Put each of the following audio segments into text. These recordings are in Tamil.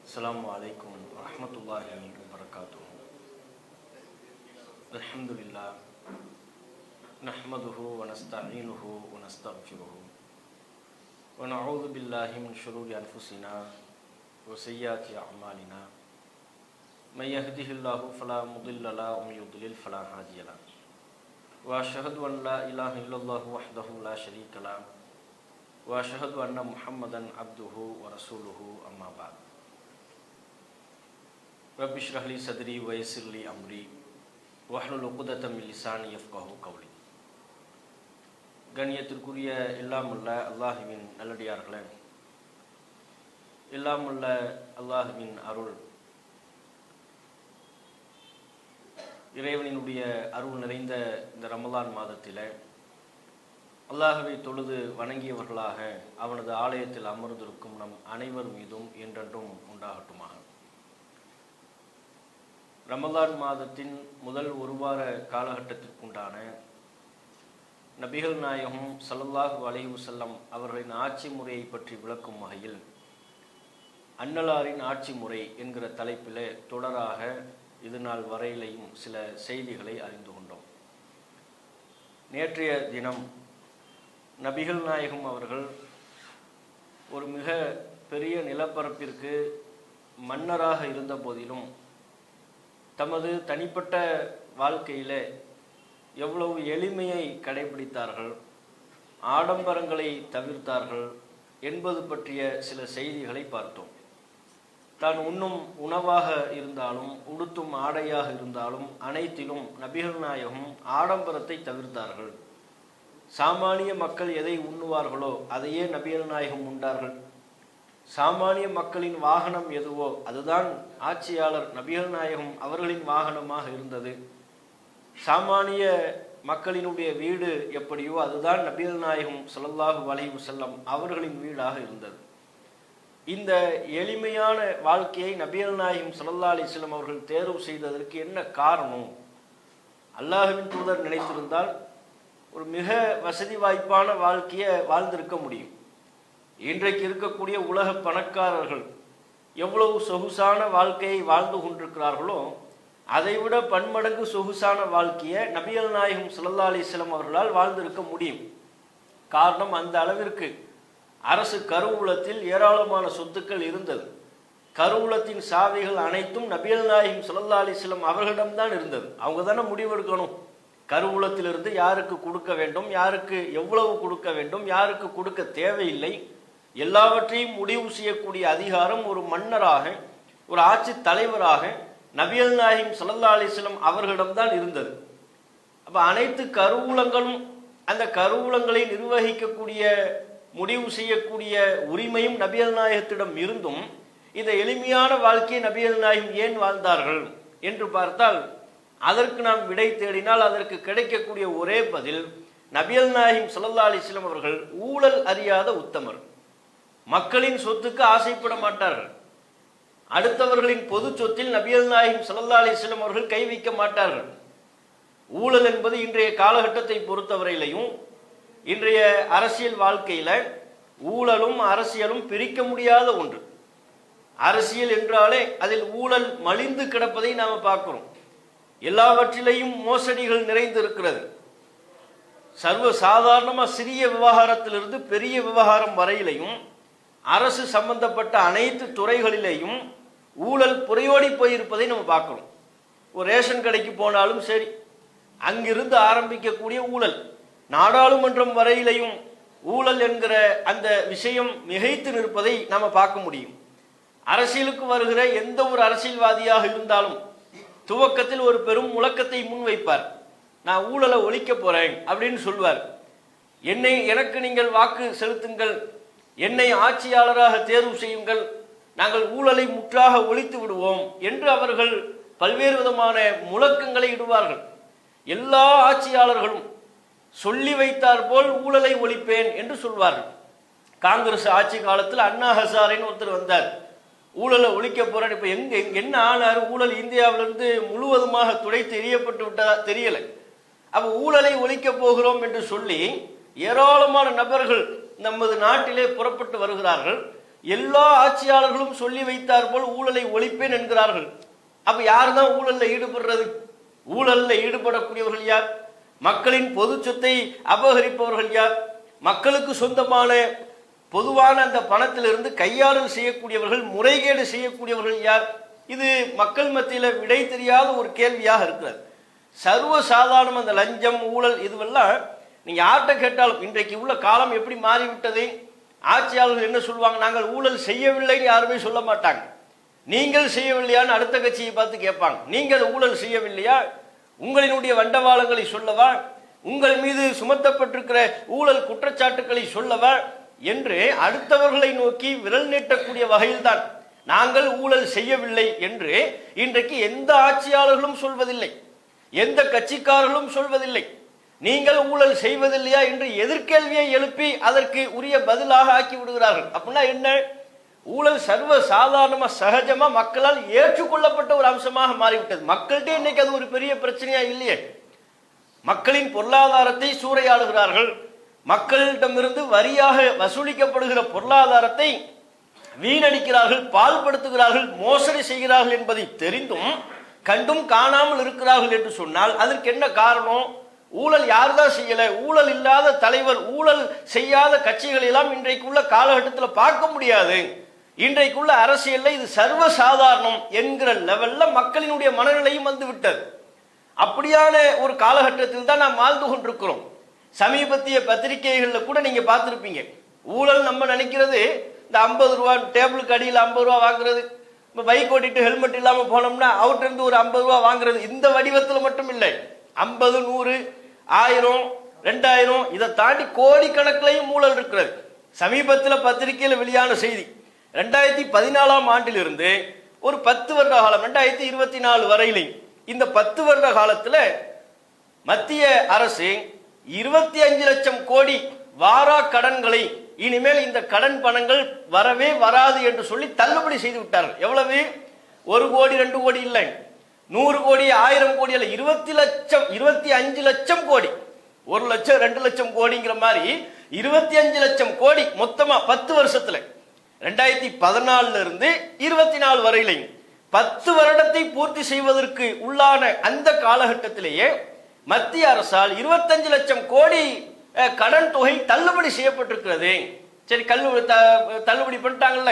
அஸ்ஸலாமு அலைக்கும் வரஹ்மத்துல்லாஹி வபரகாத்துஹு. அல்ஹம்துலில்லாஹ் நஹ்மதுஹு வ நஸ்தஈனுஹு வ நஸ்தக்ஃபிருஹு வ நஊது பில்லாஹி மின் ஷுரூரி அன்ஃபுஸினா வ ஸய்யிஆத்தி அஅமாலினா. மை யஹ்திஹில்லாஹு ஃபலா முதில்ல லஹு வ மை யுத்லில் ஃபலா ஹாதிய லஹு. வ அஷ்ஹது அன் லா இலாஹ இல்லல்லாஹு வஹ்தஹு லா ஷரீக லஹு வ அஷ்ஹது அன்ன முஹம்மதன் அப்துஹு வ ரசூலுஹு. அம்மா பஅத். ரப்பி ஷ்ரஹ் லி சத்ரி வ யஸ்ஸிர் லி அம்ரி வஹ்லுல் உக்தத்தம் மின் லிசானி யஃப்கஹு கௌலி. கண்ணியத்திற்குரிய எல்லாமுள்ள அல்லாஹுவின் நல்லடியார்களே, எல்லாமுள்ள அல்லாஹுவின் அருள், இறைவனினுடைய அருள் நிறைந்த இந்த ரமலான் மாதத்திலே அல்லாஹுவை தொழுது வணங்கியவர்களாக அவனது ஆலயத்தில் அமர்ந்திருக்கும் நம் அனைவர் மீதும் என்றென்றும் உண்டாகட்டுமாக. ரமலான் மாதத்தின் முதல் ஒரு வார காலகட்டத்திற்குண்டான நபிகள் நாயகம் ஸல்லல்லாஹு அலைஹி வஸல்லம் அவர்களின் ஆட்சி முறையை பற்றி விளக்கும் வகையில் அன்னலாரின் ஆட்சி முறை என்கிற தலைப்பிலே தொடராக இது நாள் வரையிலையும் சில செய்திகளை அறிந்து கொண்டோம். நேற்றைய தினம் நபிகள் நாயகம் அவர்கள் ஒரு மிக பெரிய நிலப்பரப்பிற்கு மன்னராக இருந்த போதிலும் தமது தனிப்பட்ட வாழ்க்கையிலே எவ்வளவு எளிமையை கடைபிடித்தார்கள், ஆடம்பரங்களை தவிர்த்தார்கள் என்பது பற்றிய சில செய்திகளை பார்த்தோம். தான் உண்ணும் உணவாக இருந்தாலும் உடுத்தும் ஆடையாக இருந்தாலும் அனைத்திலும் நபிகள் நாயகம் ஆடம்பரத்தை தவிர்த்தார்கள். சாமானிய மக்கள் எதை உண்ணுவார்களோ அதையே நபிகள் நாயகம் உண்டார்கள். சாமானிய மக்களின் வாகனம் எதுவோ அதுதான் ஆட்சியாளர் நபிகள் நாயகம் அவர்களின் வாகனமாக இருந்தது. சாமானிய மக்களினுடைய வீடு எப்படியோ அதுதான் நபிகள் நாயகம் ஸல்லல்லாஹு அலைஹி வஸல்லம் அவர்களின் வீடாக இருந்தது. இந்த எளிமையான வாழ்க்கையை நபிகள் நாயகம் ஸல்லல்லாஹு அலைஹி வஸல்லம் அவர்கள் தேர்வு செய்ததற்கு என்ன காரணம்? அல்லாஹ்வின் தூதர் நினைத்திருந்தால் ஒரு மிக வசதி வாய்ப்பான வாழ்க்கையை வாழ்ந்திருக்க முடியும். இன்றைக்கு இருக்கக்கூடிய உலக பணக்காரர்கள் எவ்வளவு சொகுசான வாழ்க்கையை வாழ்ந்து கொண்டிருக்கிறார்களோ அதைவிட பன்மடங்கு சொகுசான வாழ்க்கையை நபிகள் நாயகம் ஸல்லல்லாஹு அலைஹி வஸல்லம் அவர்களால் வாழ்ந்திருக்க முடியும். காரணம், அந்த அளவிற்கு அரசு கருவூலத்தில் ஏராளமான சொத்துக்கள் இருந்தது. கருவூலத்தின் சாவிகள் அனைத்தும் நபிகள் நாயகம் ஸல்லல்லாஹு அலைஹி வஸல்லம் அவர்களிடம்தான் இருந்தது. அவங்க தானே முடிவெடுக்கணும். கருவூலத்திலிருந்து யாருக்கு கொடுக்க வேண்டும், யாருக்கு எவ்வளவு கொடுக்க வேண்டும், யாருக்கு கொடுக்க தேவையில்லை, எல்லாவற்றையும் முடிவு செய்யக்கூடிய அதிகாரம் ஒரு மன்னராக, ஒரு ஆட்சி தலைவராக நபிகள் நாயகம் ஸல்லல்லாஹு அலைஹி வஸல்லம் அவர்களிடம்தான் இருந்தது. அப்ப அனைத்து கருவூலங்களும் அந்த கருவூலங்களை நிர்வகிக்கக்கூடிய முடிவு செய்யக்கூடிய உரிமையும் நபிகள் நாயகத்திடம் இருந்தும் இந்த எளிமையான வாழ்க்கையை நபிகள் நாயகம் ஏன் வாழ்ந்தார்கள் என்று பார்த்தால் அதற்கு நாம் விடை தேடினால் அதற்கு கிடைக்கக்கூடிய ஒரே பதில், நபிகள் நாயகம் ஸல்லல்லாஹு அலைஹி வஸல்லம் அவர்கள் ஊழல் அறியாத உத்தமர். மக்களின் சொத்துக்கு ஆசைப்பட மாட்டார்கள். அடுத்தவர்களின் பொது சொத்தில் நபிகள் நாயகம் ஸல்லல்லாஹு அலைஹி வஸல்லம் அவர்கள் கை வைக்க மாட்டார்கள். ஊழல் என்பது இன்றைய காலகட்டத்தை பொறுத்தவரையிலையும் இன்றைய அரசியல் வாழ்க்கையில ஊழலும் அரசியலும் பிரிக்க முடியாத ஒன்று. அரசியல் என்றாலே அதில் ஊழல் மலிந்து கிடப்பதை நாம் பார்க்கிறோம். எல்லாவற்றிலையும் மோசடிகள் நிறைந்து இருக்கிறது. சர்வ சாதாரணமாக சிறிய விவகாரத்திலிருந்து பெரிய விவகாரம் வரையிலையும் அரசு சம்பந்தப்பட்ட அனைத்து துறைகளிலேயும் ஊழல் புரையோடி போயிருப்பதை நம்ம பார்க்கிறோம். ஒரு ரேஷன் கடைக்கு போனாலும் சரி, அங்கிருந்து ஆரம்பிக்கக்கூடிய ஊழல் நாடாளுமன்றம் வரையிலையும் ஊழல் என்கிற அந்த விஷயம் மிகைத்து நிற்பதை நாம் பார்க்க முடியும். அரசியலுக்கு வருகிற எந்த ஒரு அரசியல்வாதியாக இருந்தாலும் துவக்கத்தில் ஒரு பெரும் முழக்கத்தை முன்வைப்பார். நான் ஊழலை ஒழிக்க போறேன் அப்படின்னு சொல்வார். எனக்கு நீங்கள் வாக்கு செலுத்துங்கள், என்னை ஆட்சியாளராக தேர்வு செய்யுங்கள், நாங்கள் ஊழலை முற்றாக ஒழித்து விடுவோம் என்று அவர்கள் பல்வேறு விதமான முழக்கங்களை இடுவார்கள். எல்லா ஆட்சியாளர்களும் சொல்லி வைத்தார் போல் ஊழலை ஒழிப்பேன் என்று சொல்வார்கள். காங்கிரஸ் ஆட்சி காலத்தில் அண்ணா ஹசாரேன்னு ஒருத்தர் வந்தார், ஊழலை ஒழிக்க போறேன். இப்ப என்ன ஆனார்? ஊழல் இந்தியாவிலிருந்து முழுவதுமாக துடைத்து எறியப்பட்டு விட்டதா தெரியல. அப்ப ஊழலை ஒழிக்க போகிறோம் என்று சொல்லி ஏராளமான நபர்கள் நமது நாட்டிலே புறப்பட்டு வருகிறார்கள். எல்லா ஆட்சியாளர்களும் சொல்லி வைத்தார் போல் ஊழலை ஒழிப்பேன் என்கிறார்கள். அப்ப யாருதான் ஊழல்ல ஈடுபடுறது? ஊழல்ல ஈடுபடக்கூடியவர்கள் யார்? மக்களின் பொது சொத்தை அபகரிப்பவர்கள் யார்? மக்களுக்கு சொந்தமான பொதுவான அந்த பணத்திலிருந்து கையாடல் செய்யக்கூடியவர்கள், முறைகேடு செய்யக்கூடியவர்கள் யார்? இது மக்கள் மத்தியில் விடை தெரியாத ஒரு கேள்வியாக இருக்கிறது. சர்வ சாதாரணம் அந்த லஞ்சம், ஊழல் இதுவெல்லாம் நீங்க யார்கிட்ட கேட்டாலும் இன்றைக்கு உள்ள காலம் எப்படி மாறிவிட்டது. ஆட்சியாளர்கள் என்ன சொல்லுவாங்க? நாங்கள் ஊழல் செய்யவில்லைன்னு யாருமே சொல்ல மாட்டாங்க. நீங்கள் செய்யவில்லையான்னு அடுத்த கட்சியை பார்த்து கேட்பாங்க. நீங்கள் ஊழல் செய்யவில்லையா? உங்களினுடைய வண்டவாளங்களை சொல்லவா? உங்கள் மீது சுமத்தப்பட்டிருக்கிற ஊழல் குற்றச்சாட்டுக்களை சொல்லவா என்று அடுத்தவர்களை நோக்கி விரல் நீட்டக்கூடிய வகையில்தான் நாங்கள் ஊழல் செய்யவில்லை என்று இன்றைக்கு எந்த ஆட்சியாளர்களும் சொல்வதில்லை, எந்த கட்சிக்காரர்களும் சொல்வதில்லை. நீங்கள் ஊழல் செய்வதில்லையா என்று எதிர்கேள்வியை எழுப்பி அதற்கு உரிய பதிலாக ஆக்கி விடுகிறார்கள். அப்படின்னா என்ன? ஊழல் சர்வ சாதாரணமா சகஜமா மக்களால் ஏற்றுக்கொள்ளப்பட்ட ஒரு அம்சமாக மாறிவிட்டது. மக்கள்கிட்ட இன்னைக்கு அது ஒரு பெரிய பிரச்சனையா இல்லையே. மக்களின் பொருளாதாரத்தை சூறையாடுகிறார்கள். மக்களிடமிருந்து வரியாக வசூலிக்கப்படுகிற பொருளாதாரத்தை வீணடிக்கிறார்கள், பால்படுத்துகிறார்கள், மோசடி செய்கிறார்கள் என்பதை தெரிந்தும் கண்டும் காணாமல் இருக்கிறார்கள் என்று சொன்னால் அதற்கு என்ன காரணம்? ஊழல் யாருதான் செய்யல? ஊழல் இல்லாத தலைவர், ஊழல் செய்யாத கட்சிகள் எல்லாம் இன்றைக்குள்ள காலகட்டத்தில் பார்க்க முடியாது. இன்றைக்குள்ள அரசியல்ல இது சர்வ சாதாரணம் என்கிற லெவல்ல மக்களினுடைய மனநிலையும் வந்து விட்டது. அப்படியான ஒரு காலகட்டத்தில் தான் நாம் வாழ்ந்து கொண்டிருக்கிறோம். சமீபத்திய பத்திரிகைகள்ல கூட நீங்க பார்த்திருப்பீங்க. ஊழல் நம்ம நினைக்கிறது இந்த 50 ரூபா டேபிளுக்கு அடியில் 50 ரூபா வாங்குறது, பைக் ஓட்டிட்டு ஹெல்மெட் இல்லாம போனோம்னா அவர்கிட்ட இருந்து ஒரு 50 ரூபா வாங்குறது, இந்த வடிவத்தில் மட்டும் இல்லை. 50, 100, 1000, 2000 இதை தாண்டி கோடிக்கணக்கிலையும் ஊழல் இருக்கிறது. சமீபத்தில் பத்திரிகையில் வெளியான செய்தி, 2014ஆம் ஆண்டிலிருந்து ஒரு 10 வருட காலம் 2024 வரையிலே இந்த 10 வருட காலத்தில் மத்திய அரசு 25 லட்சம் கோடி வாரா கடன்களை இனிமேல் இந்த கடன் பணங்கள் வரவே வராது என்று சொல்லி தள்ளுபடி செய்து விட்டார்கள். எவ்வளவு? 1 கோடி 2 கோடி இல்லை, 100 கோடி 1000 கோடி அல்ல, 25 லட்சம் கோடி. 1 லட்சம் 2 லட்சம் கோடிங்கிற மாதிரி 25 லட்சம் கோடி மொத்தமா 10 வருஷத்துல 2014 இருந்து 24 வரையிலே 10 வருடத்தை பூர்த்தி செய்வதற்கு உள்ளான அந்த காலகட்டத்திலேயே மத்திய அரசால் 25 லட்சம் கோடி கடன் தொகை தள்ளுபடி செய்யப்பட்டிருக்கிறது. சரி, தள்ளுபடி பண்ணிட்டாங்கல்ல,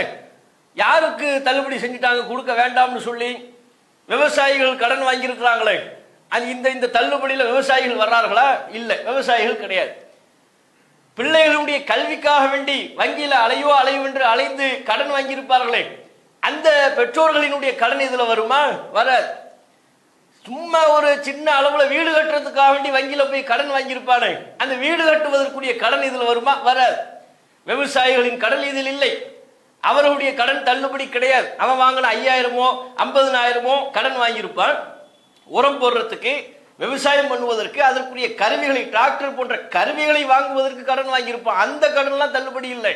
யாருக்கு தள்ளுபடி செஞ்சுட்டாங்க? கொடுக்க வேண்டாம்னு சொல்லி விவசாயிகள் கடன் வாங்கியிருக்கிறாங்களே, இந்த தள்ளுபடியில் விவசாயிகள் வர்றார்களா? இல்லை, விவசாயிகள் கிடையாது. பிள்ளைகளுடைய கல்விக்காக வேண்டி வங்கியில அலையோ என்று அலைந்து கடன் வாங்கியிருப்பார்களே, அந்த பெற்றோர்களினுடைய கடன் இதுல வருமா? வராது. சும்மா ஒரு சின்ன அளவுல வீடு கட்டுறதுக்காக வேண்டி வங்கியில போய் கடன் வாங்கியிருப்பானே, அந்த வீடு கட்டுவதற்குரிய கடன் இதுல வருமா? வராது. விவசாயிகளின் கடன் இதில் இல்லை. அவர்களுடைய கடன் தள்ளுபடி கிடையாது. அவன் வாங்கின 5000மோ 50000மோ கடன் வாங்கியிருப்பான். உரம் போடுறதுக்கு, விவசாயம் பண்ணுவதற்கு, அதற்குரிய கருவிகளை, டிராக்டர் போன்ற கருவிகளை வாங்குவதற்கு கடன் வாங்கியிருப்பான். அந்த கடன்லாம் தள்ளுபடி இல்லை.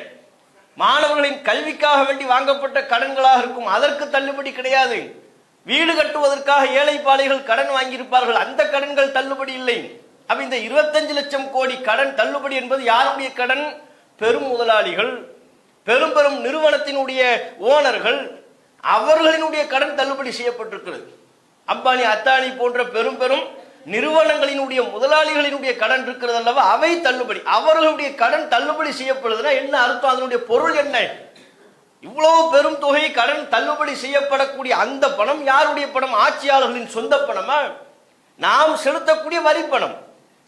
மாணவர்களின் கல்விக்காக வேண்டி வாங்கப்பட்ட கடன்களாக இருக்கும், அதற்கு தள்ளுபடி கிடையாது. வீடு கட்டுவதற்காக ஏழை பாளைகள் கடன் வாங்கியிருப்பார்கள், அந்த கடன்கள் தள்ளுபடி இல்லை. அப்ப இந்த 25 லட்சம் கோடி கடன் தள்ளுபடி என்பது யாருடைய கடன்? பெரும் முதலாளிகள், பெரும் பெரும் நிறுவனத்தினுடைய ஓனர்கள், அவர்களினுடைய கடன் தள்ளுபடி செய்யப்பட்டிருக்கிறது. அம்பானி, அத்தானி போன்ற பெரும் பெரும் நிறுவனங்களினுடைய முதலாளிகளினுடைய கடன் இருக்கிறது அல்லவா, அவை தள்ளுபடி. அவர்களுடைய கடன் தள்ளுபடி செய்யப்படுதுன்னா என்ன அர்த்தம்? அதனுடைய பொருள் என்ன? இவ்வளவு பெரும் தொகை கடன் தள்ளுபடி செய்யப்படக்கூடிய அந்த பணம் யாருடைய பணம்? ஆட்சியாளர்களின் சொந்த பணமா? நாம் செலுத்தக்கூடிய வரி பணம்.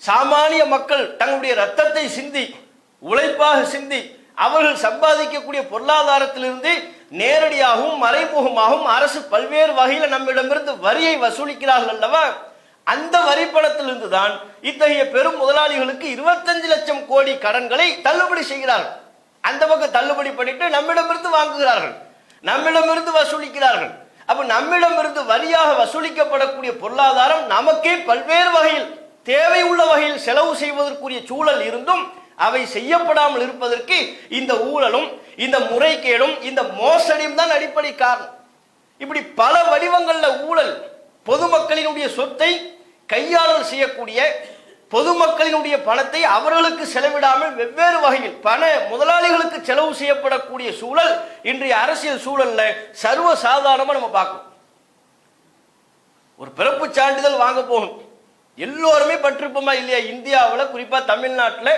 சாமானிய மக்கள் தங்களுடைய ரத்தத்தை சிந்தி, உழைப்பாக சிந்தி அவர்கள் சம்பாதிக்கக்கூடிய பொருளாதாரத்திலிருந்து நேரடியாகவும் மறைமுகமாகவும் அரசு பல்வேறு வகையில நம்மிடமிருந்து வரியை வசூலிக்கிறார்கள் அல்லவா, அந்த வரி பணத்திலிருந்து தான் இத்தகைய பெரும் முதலாளிகளுக்கு 25 லட்சம் கோடி கடன்களை தள்ளுபடி செய்கிறார்கள். அந்த பக்கம் தள்ளுபடி பண்ணிட்டு நம்மிடமிருந்து வாங்குகிறார்கள், நம்மிடமிருந்து வசூலிக்கிறார்கள். அப்ப நம்மிடமிருந்து வரியாக வசூலிக்கப்படக்கூடிய பொருளாதாரம் நமக்கே பல்வேறு வகையில் தேவை உள்ள வகையில் செலவு செய்வதற்குரிய சூழல் இருந்தும் அவை செய்யப்படாமல் இருப்பதற்கு இந்த ஊழலும் இந்த முறைகேடும் இந்த மோசடியும் தான் அடிப்படை காரணம். இப்படி பல வடிவங்கள்ல ஊழல், பொதுமக்களினுடைய சொத்தை கையாளல் செய்யக்கூடிய, பொதுமக்களினுடைய பணத்தை அவர்களுக்கு செலவிடாமல் வெவ்வேறு வகையில் பண முதலாளிகளுக்கு செலவு செய்யப்படக்கூடிய சூழல் இன்றைய அரசியல் சூழல்ல சர்வ சாதாரணமா நம்ம பார்க்கணும். ஒரு பிறப்பு சான்றிதழ் வாங்க போகணும், எல்லோருமே பட்டிருப்போமா இல்லையா? இந்தியாவில் குறிப்பா தமிழ்நாட்டில்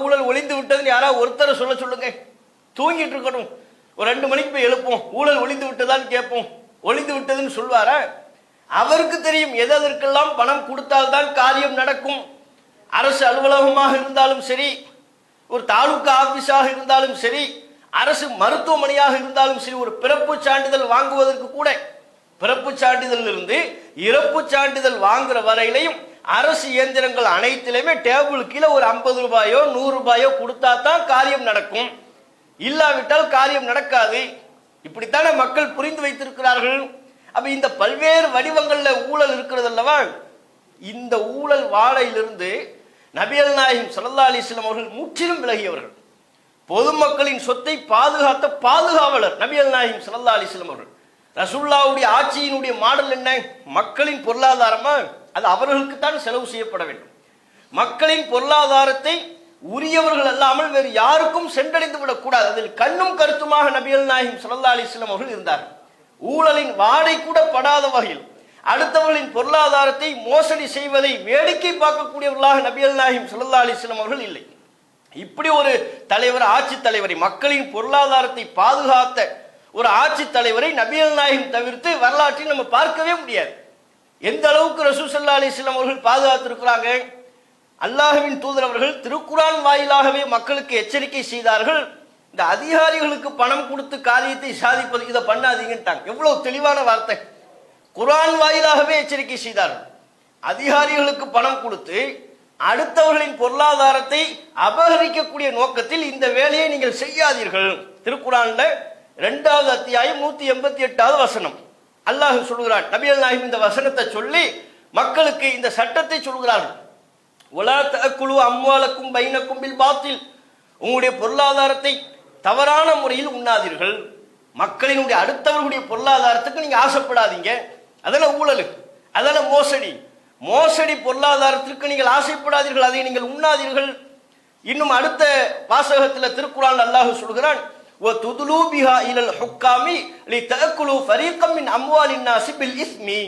ஊழல் ஒளிந்து விட்டதுன்னு யாராவது ஒருத்தரை சொல்லுங்க. தூங்கிட்டு இருக்கணும், ஒரு 2 மணிக்கு போய் எழுப்போம், ஊழல் ஒளிந்து விட்டதான்னு கேட்போம். ஒளிந்து விட்டதுன்னு சொல்வாரா? அவருக்கு தெரியும் எதற்கெல்லாம் பணம் கொடுத்தால்தான் காரியம் நடக்கும். அரசு அலுவலகமாக இருந்தாலும் சரி, ஒரு தாலுகா ஆபீஸாக இருந்தாலும் சரி, அரசு மருத்துவமனையாக இருந்தாலும் சரி, ஒரு பிறப்பு சான்றிதழ் வாங்குவதற்கு கூட பிறப்பு சான்றிதழ் இருந்து இறப்பு சான்றிதழ் வாங்குற வரையிலையும் அரசு இயந்திரங்கள் அனைத்திலுமே டேபிள் கீழே ஒரு 50 ரூபாயோ 100 ரூபாயோ கொடுத்தா தான் காரியம் நடக்கும், இல்லாவிட்டால் காரியம் நடக்காது. இப்படித்தானே மக்கள் புரிந்து வைத்திருக்கிறார்கள். அப்ப இந்த பல்வேறு வடிவங்கள்ல ஊழல் இருக்கிறது அல்லவா? இந்த ஊழல் வாடையிலிருந்து நபிகள் நாயகம் ஸல்லல்லாஹு அலைஹி வஸல்லம் அவர்கள் முற்றிலும் விலகியவர்கள். பொதுமக்களின் சொத்தை பாதுகாத்த பாதுகாவலர் நபிகள் நாயகம் ஸல்லல்லாஹு அலைஹி வஸல்லம் அவர்கள். ரசூலுல்லாஹ்வுடைய ஆட்சியினுடைய மாடல் என்ன? மக்களின் பொருளாதாரமா? அது அவர்களுக்கு தான் செலவு செய்யப்பட வேண்டும். மக்களின் பொருளாதாரத்தை உரியவர்கள் அல்லாமல் வேறு யாருக்கும் சென்றடைந்து விடக்கூடாது. அதில் கண்ணும் கருத்துமாக நபிகள் நாயகம் ஸல்லல்லாஹு அலைஹி வஸல்லம் அவர்கள் இருந்தார்கள். ஊழலின் வாடை கூட படாத வகையில் அடுத்தவர்களின் பொருளாதாரத்தை மோசடி செய்வதை வேடிக்கை பார்க்கக்கூடியவர்களாக நபிகள் நாயகம் ஸல்லல்லாஹு அலைஹி வஸல்லம் அவர்கள் இல்லை. இப்படி ஒரு தலைவர், ஆட்சி தலைவரை, மக்களின் பொருளாதாரத்தை பாதுகாத்த ஒரு ஆட்சி தலைவரை நபிகள் நாயகம் தவிர்த்து வரலாற்றில் நம்ம பார்க்கவே முடியாது. எந்த அளவுக்கு ரசூல் ஸல்லல்லாஹு அலைஹி வஸல்லம் அவர்கள் பாதுகாத்திருக்கிறாங்க. அல்லாஹ்வின் தூதர் அவர்கள் திருக்குர்ஆன் வாயிலாகவே மக்களுக்கு எச்சரிக்கை செய்தார்கள். இந்த அதிகாரிகளுக்கு பணம் கொடுத்து காரியத்தை சாதிப்பது, இதை பண்ணாதீங்கன்ட்டாங்க. எவ்வளவு தெளிவான வார்த்தை! குர்ஆன் வாயிலாகவே எச்சரிக்கை செய்தார்கள். அதிகாரிகளுக்கு பணம் கொடுத்து அடுத்தவர்களின் பொருளாதாரத்தை அபகரிக்கக்கூடிய நோக்கத்தில் இந்த வேலையை நீங்கள் செய்யாதீர்கள். திருக்குர்ஆன்ல 2வது அத்தியாயம் 188வது வசனம் அல்லாஹ் சொல்கிறான். நபிகள் நாயகம் இந்த வசனத்தை சொல்லி மக்களுக்கு இந்த சட்டத்தை சொல்கிறார்கள். வலா தஅக்குலு அம்வாலக்கும் பைனக்கும் பில் பாத்தில், உங்களுடைய பொருளாதாரத்தை தவறான முறையில் உண்ணாதீர்கள். மக்களினுடைய அடுத்தவர்களுடைய பொருளாதாரத்துக்கு நீங்க ஆசைப்படாதீங்க. அதெல்லாம் ஊழல், அதெல்லாம் மோசடி பொருளாதாரத்திற்கு நீங்கள் ஆசைப்படாதீர்கள், அதை நீங்கள் உண்ணாதீர்கள். இன்னும் அடுத்த வாசகத்தில் திருக்குர்ஆன் அல்லாஹ் சொல்கிறான், வ துதுலு பிஹா இலல் ஹுக்காமி லிதஅக்குலு ஃபரீகம் மின் அம்வாலின் நாஸி பில் இஸ்மி,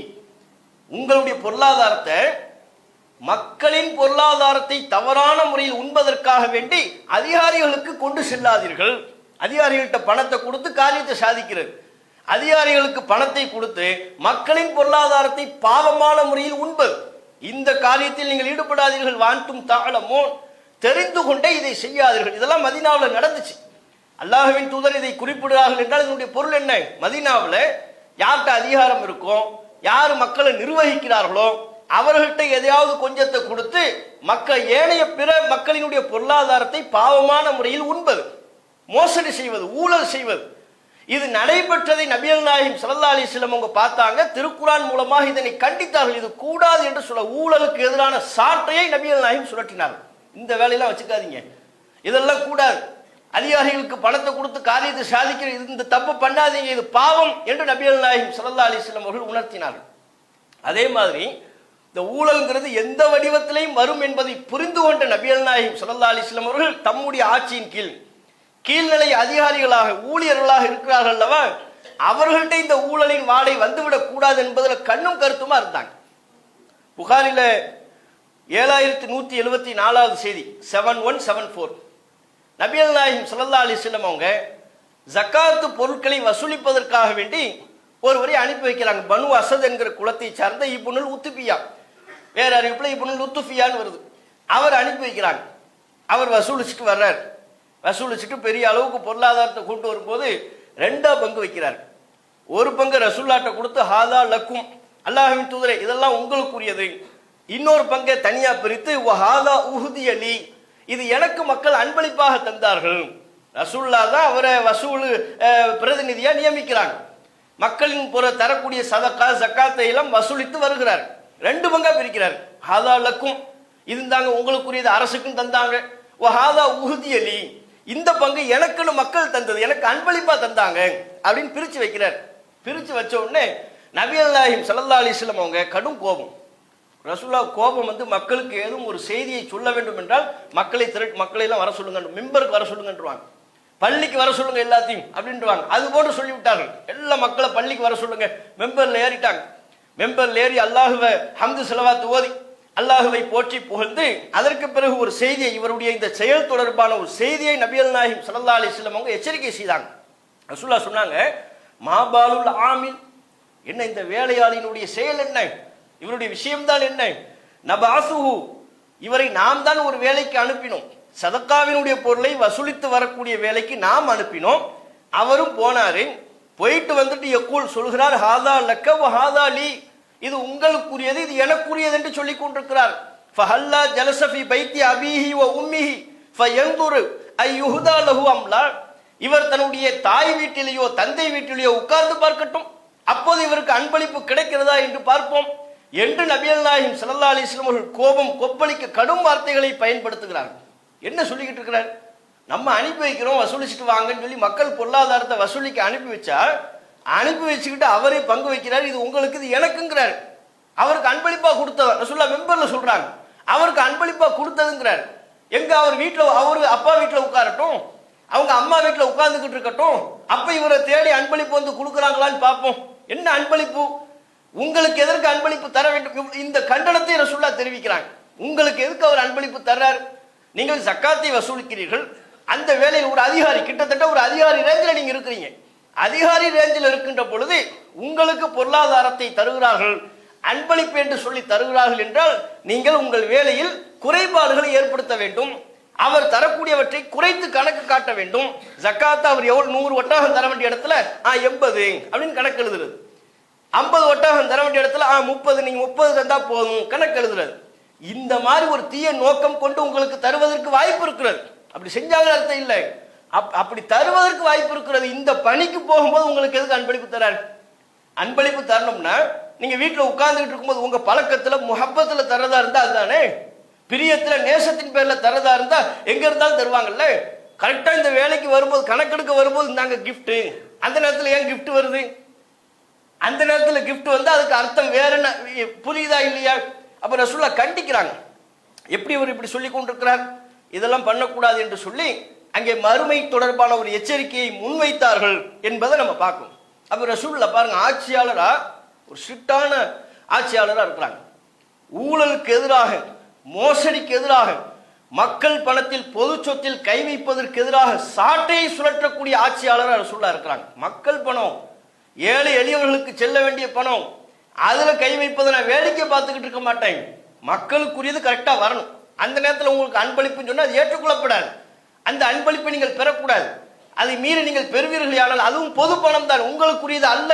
உங்களுடைய பொருளாதாரத்தை, மக்களின் பொருளாதாரத்தை தவறான முறையில் உண்பதற்காக வேண்டி அதிகாரிகளுக்கு கொண்டு செல்லாதீர்கள். அதிகாரிகள்கிட்ட பணத்தை கொடுத்து காரியத்தை சாதிக்கிறது, அதிகாரிகளுக்கு பணத்தை கொடுத்து மக்களின் பொருளாதாரத்தை பாவமான முறையில் உண்பது, இந்த காரியத்தில் நீங்கள் ஈடுபடாதீர்கள். வான்தும் தஅலமூன், தெரிந்து கொண்டே இதை செய்யாதீர்கள். இதெல்லாம் மதீனாவில் நடந்துச்சு. அல்லாஹ்வின் தூதர் இதை குறிப்பிடுகிறார்கள் என்றால் இதனுடைய பொருள் என்ன? மதீனாவில் யார்கிட்ட அதிகாரம் இருக்கும், யார் மக்களை நிர்வகிக்கிறார்களோ அவர்கள்ட்ட எதையாவது கொஞ்சத்தை கொடுத்து மக்கள் ஏனைய பிற மக்களினுடைய பொருளாதாரத்தை பாவமான முறையில் உண்பது, மோசடி செய்வது, ஊழல் செய்வது, இது நடைபெற்றதை நபிகள் நாயகம் ஸல்லல்லாஹு அலைஹி வஸல்லம் அவங்க பார்த்தாங்க. திருக்குர்ஆன் மூலமாக இதனை கண்டித்தார்கள். இது கூடாது என்று சொல்ல ஊழலுக்கு எதிரான சாட்டையை நபிகள் நாயகம் சுரட்டினார்கள். இந்த வேலையெல்லாம் வச்சுக்காதீங்க, இதெல்லாம் கூடாது, அதிகாரிகளுக்கு பணத்தை கொடுத்து காரியத்தை சாதிக்கிற இந்த தப்பு பண்ணாதீங்க, இது பாவம் என்று நபிகள் நாயகம் ஸல்லல்லாஹு அலைஹி வஸல்லம் அவர்கள் உணர்த்தினார்கள். அதே மாதிரி இந்த ஊழல்ங்கிறது எந்த வடிவத்திலையும் வரும் என்பதை புரிந்து கொண்ட நபிகள் நாயகம் ஸல்லல்லாஹு அலைஹி வஸல்லம் அவர்கள் தம்முடைய ஆட்சியின் கீழ்நிலை அதிகாரிகளாக ஊழியர்களாக இருக்கிறார்கள் அல்லவா, அவர்கள்ட்ட இந்த ஊழலின் வாடை வந்துவிடக் கூடாது என்பதில் கண்ணும் கருத்துமா இருந்தாங்க. புகாரில 7174வது செய்தி 7174, நபிகள் நாயகம் ஸல்லல்லாஹு அலைஹி வஸல்லம் அவங்க ஜக்காத்து பொருட்களை வசூலிப்பதற்காக வேண்டி ஒருவரை அனுப்பி வைக்கிறாங்க. பனு அசத் என்கிற குலத்தை சார்ந்த இப்னுல் உத்துபியா, வேற அறிவிப்புல இப்னுல் உத்துபியான்னு வருது. அவர் அனுப்பி வைக்கிறாங்க. அவர் வசூலிச்சுட்டு வர்றார். வசூலிச்சுட்டு பெரிய அளவுக்கு பொருளாதாரத்தை கொண்டு வரும்போது 2 பங்கு வைக்கிறார். ஒரு பங்கு ரசூலுல்லாஹ்ட்ட கொடுத்து ஹாதா லக்கும், அல்லாஹ்வின் தூதரே இதெல்லாம் உங்களுக்குரியது. இன்னொரு பங்கை தனியா பிரித்து வஹாதா உஹ்தியலி, இது எனக்கு மக்கள் அன்பளிப்பாக தந்தார்கள். ரசூலுல்லாஹ் தான் அவரை வசூல் பிரதிநிதியா நியமிக்கிறாங்க. மக்களின் தரக்கூடிய சதக்கா ஜக்காத்தை எல்லாம் வசூலித்து வருகிறார். 2 பங்கா பிரிக்கிறார். ஹாதா லக்கும், இது தாங்க உங்களுக்குரியது, அரசுக்கும் தந்தாங்க. வஹாதா உஹ்தியலி, இந்த பங்கு எனக்குன்னு மக்கள் தந்தது, எனக்கு அன்பளிப்பா தந்தாங்க அப்படின்னு பிரிச்சு வைக்கிறார். பிரிச்சு வச்ச உடனே நபிகள் நாயகம் ஸல்லல்லாஹு அலைஹி வஸல்லம் அவங்க கடும் கோபம். ரசூலுல்லாஹ் கோபம் வந்து மக்களுக்கு ஏதும் ஒரு செய்தியை சொல்ல வேண்டும் என்றால் மக்களை எல்லாம் வர சொல்லுங்க, மெம்பருக்கு வர சொல்லுங்கன்றாங்க, பள்ளிக்கு வர சொல்லுங்க எல்லாத்தையும் அப்படின்றாங்க. அது போன்று சொல்லிவிட்டார்கள். எல்லா மக்களை பள்ளிக்கு வர சொல்லுங்க. மெம்பர்ல ஏறிட்டாங்க. மெம்பர்ல ஏறி அல்லாஹுவை ஹம்து ஸலவாத் ஓதி அல்லாஹுவை போற்றி புகழ்ந்து அதற்கு பிறகு ஒரு செய்தியை, இவருடைய இந்த செயல் தொடர்பான ஒரு செய்தியை நபிகள் நாயகம் ஸல்லல்லாஹு அலைஹி வஸல்லம் அவங்க எச்சரிக்கை செய்தாங்க. ரசூலுல்லாஹ் சொன்னாங்க, மாபாலுல் ஆமில், என்ன இந்த வேலையாளினுடைய செயல் என்ன, இவருடைய விஷயம்தான் என்ன, நபாசுஹு, இவரை நாம் தான் ஒரு வேலைக்கு அனுப்பினோம், சதக்காவினுடைய பொருளை வசூலித்து வரக்கூடிய வேலைக்கு நாம் அனுப்பினோம், அவரும் போனாரு, போயிட்டு வந்துட்டு யக்கூல் சொல்கிறார், ஹாதா லக்க வ ஹாதா லீ, இது உங்களுக்குரியது இது எனக்குரியது என்று சொல்லிக் கொண்டிருக்கிறார். ஃபஹல்லா ஜலஸ ஃபீ பைத்தி அபீஹி வ உம்மிஹி ஃபயன்துரு அய்யுஹதா லஹு அம்லா, இவர் தன்னுடைய தாய் வீட்டிலேயோ தந்தை வீட்டிலேயோ உட்கார்ந்து பார்க்கட்டும், அப்போது இவருக்கு அன்பளிப்பு கிடைக்கிறதா என்று பார்ப்போம் என்று நபிகள் நாயகம் ஸல்லல்லாஹு அலைஹி வஸல்லம் அவர்கள் கோபம் கொப்பளிக்க கடும் வார்த்தைகளை பயன்படுத்துகிறார்கள். என்ன சொல்லிக்கிட்டு இருக்கிறார், நம்ம அனுப்பி வைக்கிறோம் வசூலிச்சுட்டு வாங்கன்னு சொல்லி மக்கள் பொருளாதாரத்தை வசூலிக்க அனுப்பி வச்சா, அனுப்பி வச்சுக்கிட்டு அவரே பங்கு வைக்கிறார், இது உங்களுக்கு இது எனக்குங்கிறார். அவருக்கு அன்பளிப்பா கொடுத்தவர் ரசூலுல்லாஹ் மெம்பர்ல சொல்றாங்க, அவருக்கு அன்பளிப்பா கொடுத்ததுங்கிறார். எங்க அவர் வீட்டில், அவரு அப்பா வீட்டில் உட்காரட்டும், அவங்க அம்மா வீட்டில் உட்கார்ந்துகிட்டு இருக்கட்டும், அப்ப இவரை தேடி அன்பளிப்பு வந்து கொடுக்குறாங்களான்னு பார்ப்போம். என்ன அன்பளிப்பு, உங்களுக்கு எதற்கு அன்பளிப்பு தர வேண்டும், இந்த கண்டனத்தை ரசூலுல்லாஹ் தெரிவிக்கிறாங்க. உங்களுக்கு எதுக்கு அவர் அன்பளிப்பு தர்றார், நீங்கள் ஜக்காத்தை வசூலிக்கிறீர்கள், அந்த வேலையில் ஒரு அதிகாரி, கிட்டத்தட்ட ஒரு அதிகாரி ரேஞ்சில் நீங்க இருக்கிறீங்க, அதிகாரி ரேஞ்சில் இருக்கின்ற பொழுது உங்களுக்கு பொருளாதாரத்தை தருகிறார்கள், அன்பளிப்பு என்று சொல்லி தருகிறார்கள் என்றால் நீங்கள் உங்கள் வேலையில் குறைபாடுகளை ஏற்படுத்த வேண்டும், அவர் தரக்கூடியவற்றை குறைத்து கணக்கு காட்ட வேண்டும். ஜக்காத்தை அவர் எவ்வளவு 100 ஒட்டகம் தர வேண்டிய இடத்துல 80 அப்படின்னு கணக்கு எழுதுறது, 50 ஒட்டகம் தர வேண்டிய இடத்துல 30, நீங்க 30 தந்தா போதும் கணக்கு எழுதுறது. இந்த மாதிரி ஒரு தீய நோக்கம் கொண்டு உங்களுக்கு தருவதற்கு வாய்ப்பு இருக்கிறது. அப்படி செஞ்சாங்க அர்த்தம் இல்லை, அப்படி தருவதற்கு வாய்ப்பு இருக்கிறது. இந்த பணிக்கு போகும்போது உங்களுக்கு எதுக்கு அன்பளிப்பு தராரு, அன்பளிப்பு தரணும்னா நீங்க வீட்டில் உட்கார்ந்துட்டு இருக்கும்போது உங்க பழக்கத்துல முஹப்பத்துல தரதா இருந்தா அதுதானே, பிரியத்துல நேசத்தின் பேர்ல தரதா இருந்தா எங்க இருந்தாலும் தருவாங்கல்ல. கரெக்டா இந்த வேலைக்கு வரும்போது கணக்கெடுக்க வரும்போது நாங்க கிஃப்ட், அந்த நேரத்தில் ஏன் கிஃப்ட் வருது, அந்த நேரத்தில் கிஃப்ட் வந்து அதுக்கு அர்த்தம் வேற என்ன, புரியுதா இல்லையா? அப்ப ரசூலுல்லாஹ் கண்டிக்கிறாங்க, எப்படி இவர் இப்படி சொல்லி கொண்டிருக்கிறார், இதெல்லாம் பண்ணக்கூடாது என்று சொல்லி அங்கே மறுமை தொடர்பான ஒரு எச்சரிக்கையை முன்வைத்தார்கள் என்பதை நம்ம பார்க்கணும். அப்ப ரசூலுல்லாஹ் பாருங்க, ஆட்சியாளரா ஒரு ஸ்ட்ரிக்டான ஆட்சியாளரா இருக்கிறாங்க, ஊழலுக்கு எதிராக மோசடிக்கு எதிராக மக்கள் பணத்தில் பொது சொத்தில் கை வைப்பதற்கு எதிராக சாட்டையை சுழற்றக்கூடிய ஆட்சியாளராக ரசூலுல்லாஹ் இருக்கிறாங்க. மக்கள் பணம், ஏழை எளியவர்களுக்கு செல்ல வேண்டிய பணம், அதுல கை வைப்பதை நான் வேடிக்கை பார்த்துக்கிட்டு இருக்க மாட்டேன், மக்களுக்குரியது கரெக்டா வரணும். அந்த நேரத்தில் உங்களுக்கு அன்பளிப்புன்னு சொன்னா அது ஏற்றுக்கொள்ளப்படாது, அந்த அன்பளிப்பை நீங்கள் பெறக்கூடாது, அதை மீறி நீங்கள் பெறுவீர்கள், ஆனால் அதுவும் பொது பணம் தான், உங்களுக்குரியது அல்ல,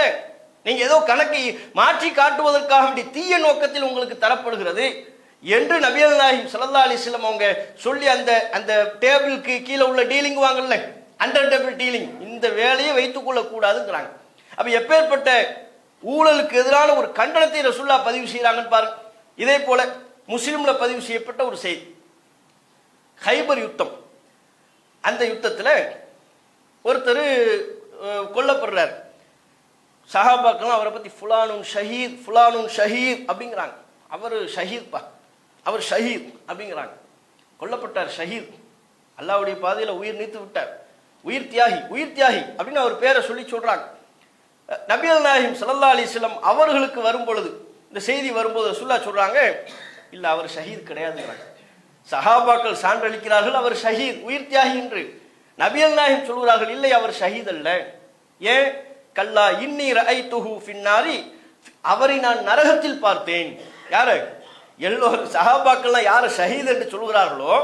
நீங்க ஏதோ கணக்கை மாற்றி காட்டுவதற்காக அப்படி தீய நோக்கத்தில் உங்களுக்கு தரப்படுகிறது என்று நபிகள் நாயகம் ஸல்லல்லாஹு அலைஹி வஸல்லம் அவங்க சொல்லி அந்த டேபிளுக்கு கீழே உள்ள டீலிங் வாங்கல, அண்டர் டேபிள் டீலிங், இந்த வேலையை வைத்துக் கொள்ள கூடாதுங்கிறாங்க. அப்ப எப்பேற்பட்ட ஊழலுக்கு எதிரான ஒரு கண்டனத்தை ரசூலுல்லாஹ் பதிவு செய்யறாங்கன்னு பாருங்க. இதே போல முஸ்லிம்ல பதிவு செய்யப்பட்ட ஒரு செய்தி, ஹைபர் யுத்தம், அந்த யுத்தத்துல ஒருத்தர் கொல்லப்படுறார், சஹாபாக்கள் அவரை பத்தி ஃபுலானுன் ஷஹீத் ஃபுலானுன் ஷஹீத் அப்படிங்கிறாங்க, அவர் ஷஹீத் பா, அவர் ஷஹீத் அப்படிங்கிறாங்க, கொல்லப்பட்டார் ஷஹீத், அல்லாஹ்வுடைய பாதையில உயிர் நீத்து விட்டார், உயிர் தியாகி உயிர் தியாகி அப்படின்னு அவர் பேரை சொல்லி சொல்றாங்க. நபிகள் நாயகம் ஸல்லல்லாஹு அலைஹி வஸல்லம் அவர்களுக்கு வரும்பொழுது இந்த செய்தி வரும்போது ரசூலுல்லாஹ் சொல்றாங்க, இல்ல அவர் ஷஹீத் கிடையாதுங்கிறாங்க. சஹாபாக்கள் சான்றளிக்கிறார்கள் அவர் ஷஹீத் உயிர் தியாகி என்று. நபிகள் நாயகம் சொல்கிறார்கள், இல்லை அவர் ஷஹீத் அல்ல. ஏன், கல்லா இன்னி ரஐதுஹு ஃபின்னாரி, அவரை நான் நரகத்தில் பார்த்தேன். யாரு, எல்லோரும் சஹாபாக்கள்லாம் யாரு ஷஹீத் என்று சொல்கிறார்களோ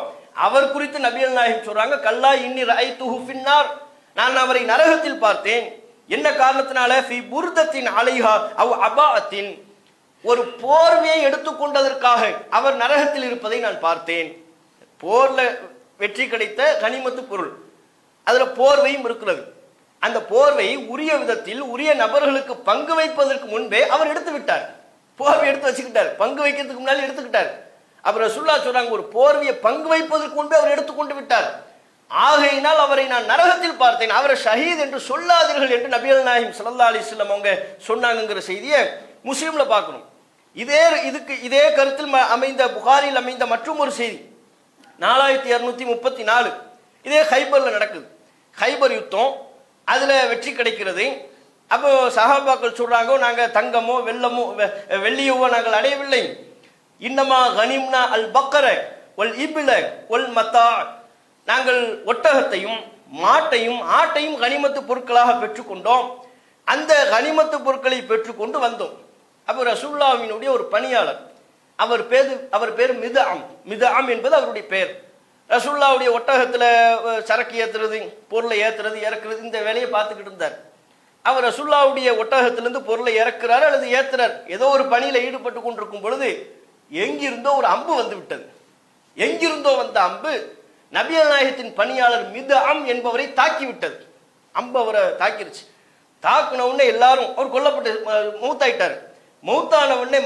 அவர் குறித்து நபிகள் நாயகம் சொல்றாங்க, கல்லா இன்னி ரஐதுஹு ஃபின்னார், நான் அவரை நரகத்தில் பார்த்தேன். என்ன காரணத்தினால, ஃபி புர்தத்தின் அலைஹா அவ் அபாஅத்தின், ஒரு போர்வையை எடுத்துக்கொண்டதற்காக அவர் நரகத்தில் இருப்பதை நான் பார்த்தேன். போர்ல வெற்றி கிடைத்த கனிமத்து பொருள், அதுல போர்வையும் இருக்கிறது. அந்த போர்வை உரிய விதத்தில் உரிய நபர்களுக்கு பங்கு வைப்பதற்கு முன்பே அவர் எடுத்து விட்டார், போர்வை எடுத்து வச்சுக்கிட்டார், பங்கு வைக்கிறதுக்கு முன்னாடி எடுத்துக்கிட்டார். அப்புறம் ரசூலுல்லாஹ் சொல்றாங்க, ஒரு போர்வையை பங்கு வைப்பதற்கு முன்பே அவர் எடுத்துக்கொண்டு விட்டார், ஆகையினால் அவரை நான் நரகத்தில் பார்த்தேன், அவரை ஷஹீத் என்று சொல்லாதீர்கள் என்று நபிகள் நாயகம் ஸல்லல்லாஹு அலைஹி வஸல்லம் அவங்க சொன்னாங்கங்கிற செய்தியை முஸ்லிம்ல பார்க்கணும். இதே கருத்தில் அமைந்த புகாரில் அமைந்த மற்றும் ஒரு செய்தி 4234 இதே ஹைபர்ல நடக்குது. ஹைபர் யுத்தம், அதுல வெற்றி கிடைக்கிறது. அப்போ சஹாபாக்கள் சொல்றாங்க, நாங்க தங்கமோ வெள்ளியவோ நாங்கள் அடையவில்லை. இன்னமா கனிம்னா அல் பக்கர ஒல் இபில ஒல் மத்தா, நாங்கள் ஒட்டகத்தையும் மாட்டையும் ஆட்டையும் கனிமத்து பொருட்களாக பெற்றுக்கொண்டோம். அந்த கனிமத்து பொருட்களை பெற்றுக்கொண்டு வந்தோம். அப்போ ரசூலுல்லாஹ்வினுடைய ஒரு பணியாளர், அவர் பேர் மிதஅம் என்பது அவருடைய பெயர். ரசூலுல்லாஹ்வுடைய ஒட்டகத்துல சரக்கு ஏத்துறது, பொருளை ஏத்துறது இறக்குறது, இந்த வேலையை பார்த்துக்கிட்டு இருந்தார். அவர் ரசூலுல்லாஹ்வுடைய ஒட்டகத்திலிருந்து பொருளை இறக்குறாரு அல்லது ஏத்துறார், ஏதோ ஒரு பணியில ஈடுபட்டு கொண்டிருக்கும் பொழுது எங்கிருந்தோ ஒரு அம்பு வந்து விட்டது. எங்கிருந்தோ வந்த அம்பு நபிகள் நாயகத்தின் பணியாளர் மிதஅம் என்பவரை தாக்கி விட்டது. அம்பு அவரை தாக்கிருச்சு. தாக்குன உடனே எல்லாரும், அவர் கொல்லப்பட்டு மௌத்தாயிட்டார். மௌத்தான உடனே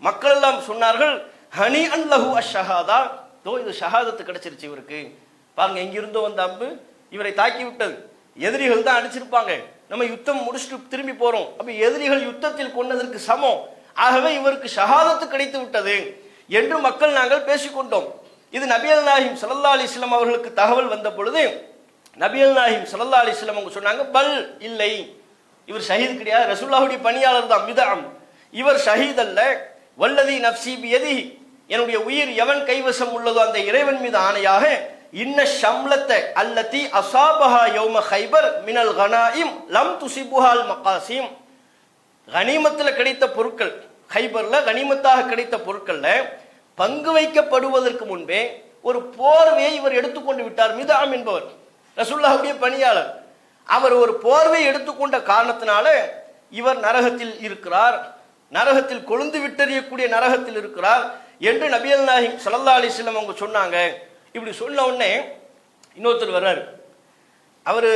மக்கள் எல்லாம் சொன்னார்கள், ஹனி அன் லஹு அஷ்ஷஹாதா, இது ஷஹாதத்து கிடைச்சிருச்சு இவருக்கு. பாருங்க, எங்கிருந்தோ வந்த அம்பு இவரை தாக்கி விட்டது. எதிரிகள் தான் அடிச்சிருப்பாங்க, நம்ம யுத்தம் முடிச்சுட்டு திரும்பி போறோம், அப்ப எதிரிகள் யுத்தத்தில் கொண்டதற்கு சமம், ஆகவே இவருக்கு ஷஹாதத்து கிடைத்து விட்டது என்று மக்கள் நாங்கள் பேசிக்கொண்டோம். இது நபிகள் நாயகம் ஸல்லல்லாஹு அலைஹி வஸல்லம் அவர்களுக்கு தகவல் வந்த பொழுது நபிகள் நாயகம் ஸல்லல்லாஹு அலைஹி வஸல்லம் அவங்க சொன்னாங்க, பல் இல்லை, இவர் ஷஹீத் கிடையாது, ரசூலுல்லாஹ்வுடைய பணியாளர் தான் மிதஅம், இவர் ஷஹீத் அல்ல. வல்லதி நஃப்ஸி பியதிஹி, என்னுடைய உயிர் எவன் கைவசம் உள்ளதோ அந்த இறைவன் மீது ஆணையாக, இன்ன ஷம்லத்த அல்லதி அஸாபஹா யௌம ஹைபர் மினல் கனாயிம் லம் துஸிபுஹால் மகாசிம், கனிமத்தில் கிடைத்த பொருட்கள், ஹைபர்ல கனிமத்தாக கிடைத்த பொருட்கள்ல பங்கு வைக்கப்படுவதற்கு முன்பே ஒரு போர்வையை இவர் எடுத்துக்கொண்டு விட்டார். மிதஅம் என்பவர் ரசூலுல்லாஹ்வுடைய பணியாளர். அவர் ஒரு போர்வை எடுத்துக்கொண்ட காரணத்தினால இவர் நரகத்தில் இருக்கிறார், நரகத்தில் கொழுந்து விட்டறியக்கூடிய நரகத்தில் இருக்கிறார் என்று நபிகள் நாயகம் ஸல்லல்லாஹு அலைஹி வஸல்லம் அவங்க சொன்னாங்க. இப்படி சொன்ன உடனே இன்னொருத்தர் வர்றாரு. அவர்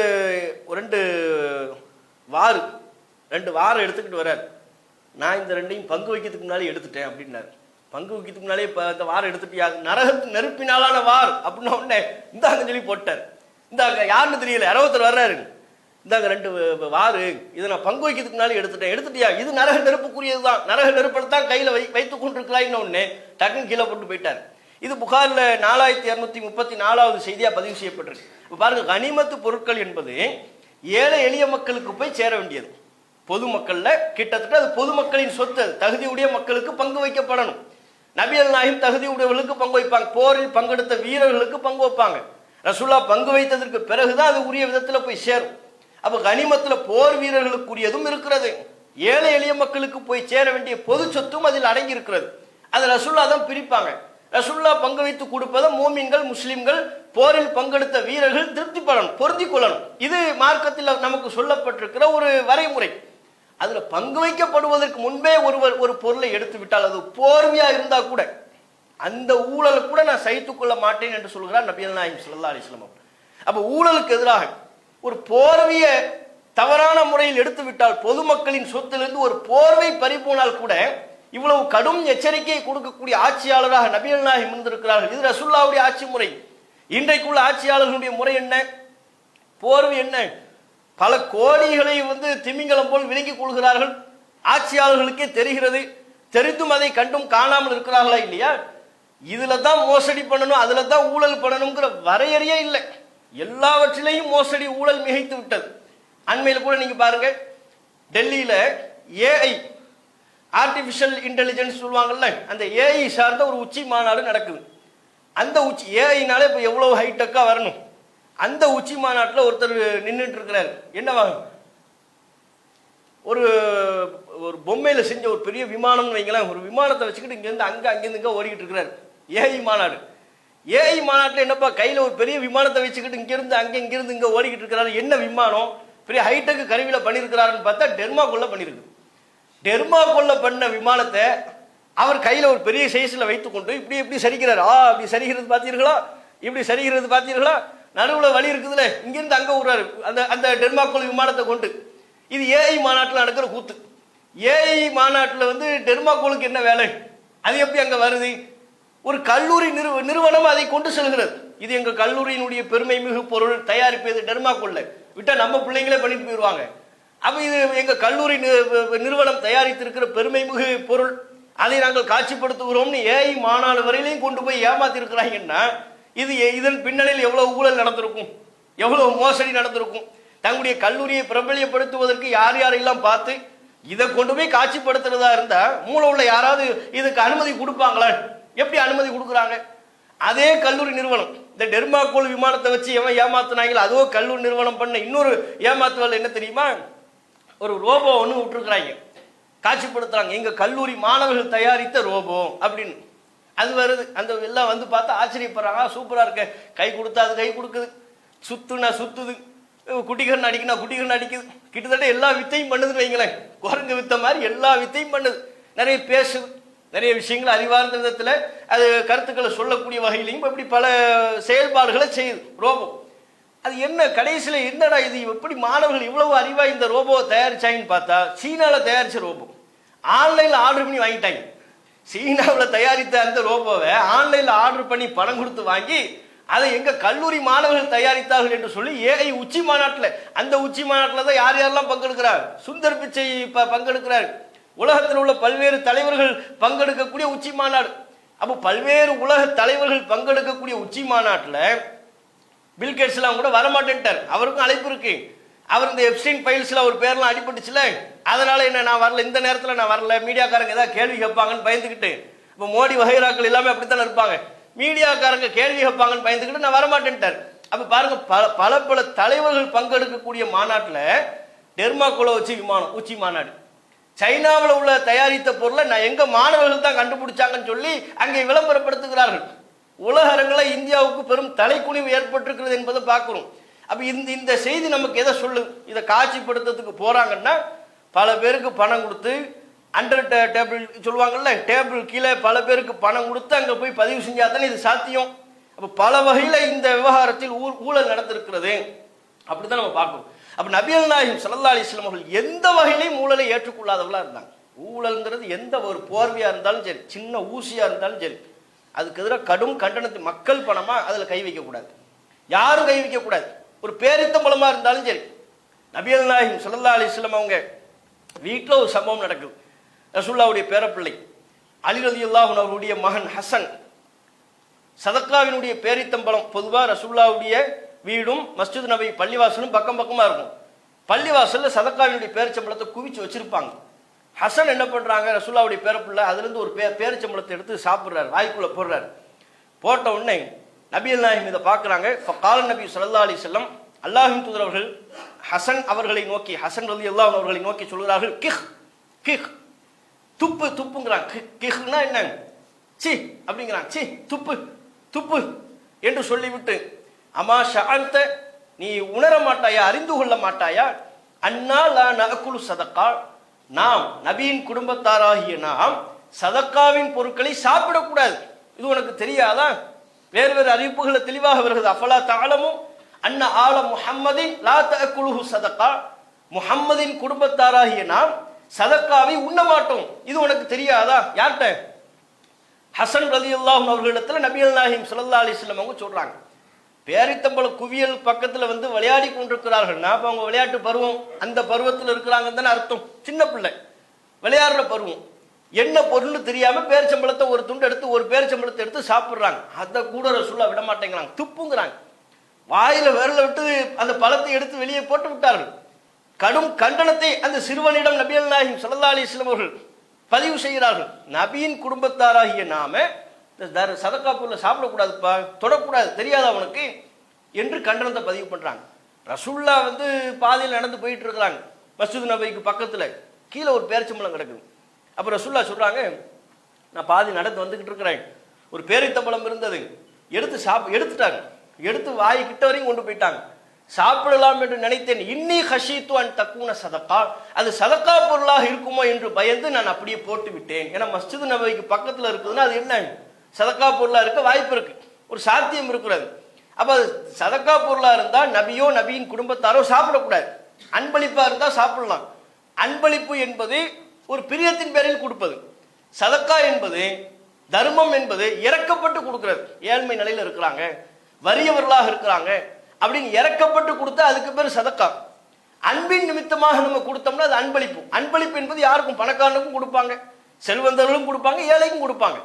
ரெண்டு வாரம் எடுத்துக்கிட்டு வர்றாரு. நான் இந்த ரெண்டையும் பங்கு வைக்கிறதுக்கு முன்னாலே எடுத்துட்டேன் அப்படின்னாரு. பங்கு வைக்கிறதுக்கு முன்னாலே இந்த வாரம் எடுத்துட்டியா, நரகத்து நெருப்பினாலான வார் அப்படின்ன உடனே இந்தாங்க சொல்லி போட்டார். இந்தாங்க, யாருன்னு தெரியல, யாரோத்தர் வர்றாரு, இந்தாங்க 2 வாரு, இதை நான் பங்கு வைக்கிறதுக்கு முன்னாலே எடுத்துட்டியா, இது நரக நெருப்புக்குரியதுதான், நரக நெருப்பில் தான் கையில வைத்துக் கொண்டிருக்கிறாய்ன்னு உடனே டக்குன்னு கீழே போட்டு போயிட்டார். இது புகார்ல 4234வது செய்தியா பதிவு செய்யப்பட்டிருக்கு. இப்ப பாருங்க, கனிமத்து பொருட்கள் என்பது ஏழை எளிய மக்களுக்கு போய் சேர வேண்டியது. பொதுமக்கள்ல கிட்டத்தட்ட அது பொதுமக்களின் சொத்து, தகுதியுடைய மக்களுக்கு பங்கு வைக்கப்படணும். நபிகள் நாயகம் தகுதி உடையவர்களுக்கு பங்கு வைப்பாங்க, போரில் பங்கெடுத்த வீரர்களுக்கு பங்கு வைப்பாங்க. ரசூலுல்லாஹ் பங்கு வைத்ததற்கு பிறகுதான் அது உரிய விதத்துல போய் சேரும். அப்ப கனிமத்துல போர் வீரர்களுக்குரியதும் இருக்கிறது, ஏழை எளிய மக்களுக்கு போய் சேர வேண்டிய பொது சொத்தும் அதில் அடங்கி இருக்கிறது. அதை ரசூலுல்லாஹ் தான் பிரிப்பாங்க. ரசூலுல்லாஹ் பங்கு வைத்து கொடுப்பதை மூமின்கள் முஸ்லிம்கள் போரில் பங்கெடுத்த வீரர்கள் திருப்திப்படணும், பொருந்திக் கொள்ளணும். இது மார்க்கத்தில் நமக்கு சொல்லப்பட்டிருக்கிற ஒரு வரைமுறை. அதுல பங்கு வைக்கப்படுவதற்கு முன்பே ஒருவர் ஒரு பொருளை எடுத்து விட்டால், அது போர்வையா இருந்தா கூட அந்த ஊழலை கூட நான் சகித்துக் கொள்ள மாட்டேன் என்று சொல்கிறார் நபிகள் நாயகம் ஸல்லல்லாஹு அலைஹி வஸல்லம். அப்ப ஊழலுக்கு எதிராக ஒரு போர்வையை தவறான முறையில் எடுத்து விட்டால், பொதுமக்களின் சொத்திலிருந்து ஒரு போர்வை பறிபோனால் கூட இவ்வளவு கடும் எச்சரிக்கையை கொடுக்கக்கூடிய ஆட்சியாளராக நபிகள் நாயகம் இருந்திருக்கிறார்கள். இது ரசூலுல்லாஹ்வுடைய ஆட்சி முறை. இன்றைக்குள்ள ஆட்சியாளர்களுடைய முறை என்ன, போர்வை என்ன, பல கோடிகளை திமிங்கலம் போல் விலங்கிக் கொள்கிறார்கள். ஆட்சியாளர்களுக்கே தெரிகிறது, தெரிந்தும் அதை கண்டும் காணாமல் இருக்கிறார்களா இல்லையா? இதுல தான் மோசடி பண்ணணும், அதுல தான் ஊழல் பண்ணணுங்கிற வரையறையே இல்லை. எல்லாவற்றிலையும் மோசடி ஊழல் மிகைத்து விட்டது. அண்மையில் கூட நீங்க பாருங்க, டெல்லியில ஏஐ ஆர்டிபிஷியல் இன்டெலிஜென்ஸ் சொல்லுவாங்கல்ல, அந்த ஏஐ சார்ந்த ஒரு உச்சி மாநாடு நடக்குது. அந்த ஏஐனால இப்ப எவ்வளவு ஹைடெக்கா வரணும். அந்த உச்சி மாநாட்டில் ஒருத்தர் நின்றுட்டு இருக்கிறார். என்னவா, ஒரு பொம்மையில செஞ்ச ஒரு பெரிய விமானம்னு வைங்களேன், ஒரு விமானத்தை வச்சுக்கிட்டு இங்கிருந்து அங்கிருந்து ஓடிக்கிட்டு இருக்கிறார். ஏஐ மாநாடு. ஏஐ மாநாட்டில் என்னப்பா, கையில ஒரு பெரிய விமானத்தை வச்சுக்கிட்டு இங்கிருந்து இங்க ஓடிக்கிட்டு இருக்கிறாரு. என்ன விமானம், பெரிய ஹைடெக் கருவியில பண்ணியிருக்கிறாருன்னு பார்த்தா டெர்மாகோல்ல பண்ணியிருக்கு. டெர்மாகோல்ல பண்ண விமானத்தை அவர் கையில ஒரு பெரிய சைஸ்ல வைத்துக்கொண்டு இப்படி சரிக்கிறார். அப்படி சரிகிறது பார்த்தீர்களா, இப்படி சரிகிறது பார்த்தீர்களா, நடுவுல வழி இருக்குதுல, இங்கிருந்து அங்க விடுறாரு அந்த டெர்மாகோல் விமானத்தை கொண்டு. இது ஏஐ மாநாட்டில் நடக்கிற கூத்து. ஏஐ மாநாட்டில் டெர்மாகோலுக்கு என்ன வேலை, அது எப்படி அங்க வருது? ஒரு கல்லூரி நிறுவனம் அதை கொண்டு செல்கிறது. இது எங்க கல்லூரியினுடைய பெருமை மிகு பொருள் தயாரிப்பு, இது டெர்மாகோல்ல விட்டா நம்ம பிள்ளைங்களே பண்ணிட்டு போயிடுவாங்க. அப்ப இது எங்க கல்லூரி நிறுவனம் தயாரித்திருக்கிற பெருமை மிகு பொருள், அதை நாங்கள் காட்சிப்படுத்துகிறோம்னு ஏஐ மாநாடு வரையிலையும் கொண்டு போய் ஏமாத்தி இருக்கிறாங்கன்னா இது இதன் பின்னணியில் எவ்வளவு ஊழல் நடந்திருக்கும், எவ்வளவு மோசடி நடந்திருக்கும். தங்களுடைய கல்லூரியை பிரபலியப்படுத்துவதற்கு யார் யாரெல்லாம் பார்த்து இதை கொண்டு போய் காட்சிப்படுத்துறதா இருந்தா மூளை உள்ள யாராவது இதுக்கு அனுமதி கொடுப்பாங்களா? எப்படி அனுமதி கொடுக்குறாங்க? அதே கல்லூரி நிறுவனம் இந்த டெர்மாக்கோல் விமானத்தை வச்சு எவன் ஏமாத்தினாங்களோ அதோ கல்லூரி நிறுவனம் பண்ண இன்னொரு ஏமாத்துவல் என்ன தெரியுமா? ஒரு ரோபோ ஒன்று விட்டுருக்குறாங்க, காட்சிப்படுத்துறாங்க, எங்க கல்லூரி மாணவர்கள் தயாரித்த ரோபோ அப்படின்னு. அது வருது, அந்த எல்லாம் வந்து பார்த்தா ஆச்சரியப்படுறாங்க, சூப்பரா இருக்க, கை கொடுத்தா அது கை கொடுக்குது, சுத்துனா சுத்துது, குட்டிகன் அடிக்குனா குட்டிகன் அடிக்குது, கிட்டத்தட்ட எல்லா வித்தையும் பண்ணுதுன்னு வைங்களேன். குரங்கு வித்த மாதிரி எல்லா வித்தையும் பண்ணுது, நிறைய பேசுது, நிறைய விஷயங்கள் அறிவார்ந்த விதத்தில் அது கருத்துக்களை சொல்லக்கூடிய வகையிலையும் இப்படி பல செயல்பாடுகளை செய்யுது ரோபோ. அது என்ன கடைசியில் என்னடா இது, எப்படி மாணவர்கள் இவ்வளவு அறிவா இந்த ரோபோவை தயாரிச்சாங்கன்னு பார்த்தா சீனாவில் தயாரிச்ச ரோபோ ஆன்லைனில் ஆர்டர் பண்ணி வாங்கிட்டாங்க. சீனாவில் தயாரித்த அந்த ரோபோவை ஆன்லைனில் ஆர்டர் பண்ணி பணம் கொடுத்து வாங்கி அதை எங்க கல்லூரி மாணவர்கள் தயாரித்தார்கள் என்று சொல்லி ஏஐ உச்சி மாநாட்டில், அந்த உச்சி மாநாட்டில் தான் யார் யாரெல்லாம் பங்கெடுக்கிறார்? சுந்தர் பிச்சை பங்கெடுக்கிறார். உலகத்தில் உள்ள பல்வேறு தலைவர்கள் பங்கெடுக்கக்கூடிய உச்சி மாநாடு. அப்போ பல்வேறு உலக தலைவர்கள் பங்கெடுக்கக்கூடிய உச்சி மாநாட்டில் பில்கேட்ஸ் எல்லாம் கூட வரமாட்டேன்ட்டார். அவருக்கும் அழைப்பு இருக்கு. அவர் இந்த எப்ஸ்டைன் ஃபைல்ஸ்ல ஒரு பேர்லாம் அடிபட்டுச்சுல, அதனால என்ன நான் வரல, இந்த நேரத்தில் நான் வரல, மீடியாக்காரங்க ஏதாவது கேள்வி கேட்பாங்கன்னு பயந்துக்கிட்டு. இப்போ மோடி வகைராக்கள் எல்லாமே அப்படித்தானே இருப்பாங்க, மீடியாக்காரங்க கேள்வி கேட்பாங்கன்னு பயந்துக்கிட்டு நான் வரமாட்டேன்ட்டார். அப்ப பாருங்க, பல பல தலைவர்கள் பங்கெடுக்கக்கூடிய மாநாட்டில் டெர்மாக்கோலை வச்சு விமானம் உச்சி மாநாடு, சைனாவில் உள்ள தயாரித்த பொருளை நான் எங்க மாணவர்கள் தான் கண்டுபிடிச்சாங்கன்னு சொல்லி அங்கே விளம்பரப்படுத்துகிறார்கள். உலக அரங்கில் இந்தியாவுக்கு பெரும் தலைக்குனிவு ஏற்பட்டிருக்கிறது என்பதை பார்க்கிறோம். அப்ப இந்த செய்தி நமக்கு எதை சொல்லு? இதை காட்சிப்படுத்துறதுக்கு போறாங்கன்னா பல பேருக்கு பணம் கொடுத்து, அண்டர் டேபிள் சொல்லுவாங்கல்ல, டேபிள் கீழே பல பேருக்கு பணம் கொடுத்து அங்க போய் பதிவு செஞ்சா தானே இது சாத்தியம். அப்ப பல வகையில இந்த விவகாரத்தில் ஊழல் நடந்திருக்கிறது, அப்படித்தான் நம்ம பார்க்கணும். அப்ப நபிகள் நாயகம் ஸல்லல்லாஹு அலைஹி வஸல்லம் அவர்கள் எந்த வகையிலையும் ஊழலை ஏற்றுக்கொள்ளாதவர்களா இருந்தாங்க. ஊழல்ங்கிறது எந்த ஒரு போர்வையா இருந்தாலும் சரி, சின்ன ஊசியா இருந்தாலும் சரி, அதுக்கு எதிராக கடும் கண்டனத்தை, மக்கள் பணமா அதுல கை வைக்க கூடாது, யாரும் கை வைக்க கூடாது. ஒரு பேரித்த பலமா இருந்தாலும் சரி. நபிகள் நாயகம் ஸல்லல்லாஹு அலைஹி வஸல்லம் அவங்க வீட்டில் ஒரு சம்பவம் நடக்குது. ரசூலுல்லாஹ்வுடைய பேரப்பிள்ளை அலி ரலியல்லாஹு அன்ஹு அவருடைய மகன் ஹசன் சதக்காவினுடைய பேரித்தம்பலம். பொதுவாக ரசூலுல்லாஹ்வுடைய வீடும் மஸ்ஜித் நபவி பள்ளிவாசலும் பக்கம் பக்கமா இருக்கும். பள்ளிவாசல்ல சதக்காவினுடைய பேரிச்சம்பளத்தை குவிச்சு வச்சிருப்பாங்க. ஹசன் என்ன பண்றாங்க, ரசூலுல்லாஹ்வுடைய பேரப்பிள்ளை அதுல இருந்து ஒரு பேரிச்சம்பளத்தை எடுத்து சாப்பிடுறாரு, வாய்க்குள்ள போடுறாரு. போட்ட உடனே நபிகள் நாயகம் இதை பார்க்குறாங்க. கால நபி ஸல்லல்லாஹு அலைஹி வஸல்லம், அல்லாஹ்வின் தூதர் அவர்கள் ஹசன் அவர்களை நோக்கி, ஹசன் ரலியல்லாஹு அன்ஹு அவர்களை நோக்கி சொல்கிறார்கள், கிஹ் கிஹ், துப்பு துப்புங்கிறாங்க. கிஹ்னா என்ன? சி அப்படிங்கிறாங்க. சி துப்பு துப்பு என்று சொல்லிவிட்டு, அமா ஷஅன்த, நீ உணர மாட்டாயா, அறிந்து கொள்ள மாட்டாயா, அன்னா லா நஅகுலு சதகா, நாம் நபியின் குடும்பத்தாராகிய நாம் சதக்காவின் பொருட்களை சாப்பிடக்கூடாது, இது உனக்கு தெரியாதா? வேறு வேறு அறிவிப்புகளை தெளிவாக வருகிறது. அஃபலா தஅலமு அன்ன ஆல முஹம்மதின் லா தஅகுலுஹு சதகா, முஹம்மதின் குடும்பத்தாராகிய நாம் சதக்காவை உண்ண மாட்டோம், இது உனக்கு தெரியாதா? யார்கிட்ட? ஹசன் ரலியல்லாஹு அன்ஹு அவர்களிடத்துல நபிகள் நாயகம் ஸல்லல்லாஹு அலைஹி வஸல்லம் அவங்க சொல்றாங்க. பேரித்தம்பள குவியல் பக்கத்துல வந்து விளையாடி கொண்டிருக்கிறார்கள்னா அப்ப அவங்க விளையாட்டு பருவம், அந்த பருவத்தில் இருக்கிறாங்கன்னு தானே அர்த்தம். சின்ன பிள்ளை விளையாடுற பருவம், என்ன பொருள்னு தெரியாம பேரிச்சம்பளத்தை ஒரு துண்டு எடுத்து, ஒரு பேரிச்சம்பளத்தை எடுத்து சாப்பிடுறாங்க. அதை கூட ரசூலுல்லாஹ் விட மாட்டேங்கிறாங்க, துப்புங்கிறாங்க. வாயில விரல விட்டு அந்த பழத்தை எடுத்து வெளியே போட்டு விட்டார்கள். கடும் கண்டனத்தை அந்த சிறுவனிடம் நபிகள் நாயகம் ஸல்லல்லாஹு அலைஹி வஸல்லம் அவர்கள் பதிவு செய்கிறார்கள். நபியின் குடும்பத்தாராகிய நாம சதக்கா பொருளை சாப்பிடக்கூடாதுப்பா, தொடக்கூடாது, தெரியாதா உனக்கு என்று கண்டனத்தை பதிவு பண்றாங்க. ரசூலுல்லாஹ் வந்து பாதையில் நடந்து போயிட்டு இருக்கிறாங்க, மஸ்ஜித் நபவிக்கு பக்கத்துல கீழே ஒரு பேரிச்சம்பளம் கிடக்குது. அப்ப ரசூலுல்லாஹ் சொல்றாங்க, நான் பாதி நடந்து வந்துகிட்டு இருக்கிறேன், ஒரு பேரித்தம்பளம் இருந்தது, எடுத்துட்டாங்க, எடுத்து வாய் கிட்ட வரையும் கொண்டு போயிட்டாங்க. சாப்பிடலாம் என்று நினைத்தேன், இன்னி ஹஷீத்து அன் தக்கூன சதக்கா, அது சதக்கா பொருளாக இருக்குமோ என்று பயந்து நான் அப்படியே போட்டு விட்டேன். ஏன்னா மஸ்ஜித் நபவிக்கு பக்கத்துல இருக்குதுன்னா அது என்ன சதக்கா பொருளா இருக்க வாய்ப்பு இருக்கு, ஒரு சாத்தியம் இருக்கிறது. அப்ப அது சதக்கா பொருளா இருந்தா நபியோ நபியின் குடும்பத்தாரோ சாப்பிடக்கூடாது, அன்பளிப்பா இருந்தா சாப்பிடலாம். அன்பளிப்பு என்பது ஒரு பிரியத்தின் பேரில் கொடுப்பது, சதக்கா என்பது தர்மம் என்பது இறக்கப்பட்டு கொடுக்கிறது. ஏழ்மை நிலையில இருக்கிறாங்க, வறியவர்களாக இருக்கிறாங்க அப்படின்னு இறக்கப்பட்டு கொடுத்தா அதுக்கு பேர் சதக்கா. அன்பின் நிமித்தமாக நம்ம கொடுத்தோம்னா அது அன்பளிப்பு. அன்பளிப்பு என்பது யாருக்கும், பணக்காரனுக்கும் கொடுப்பாங்க, செல்வந்தர்களும் கொடுப்பாங்க, ஏழைக்கும் கொடுப்பாங்க.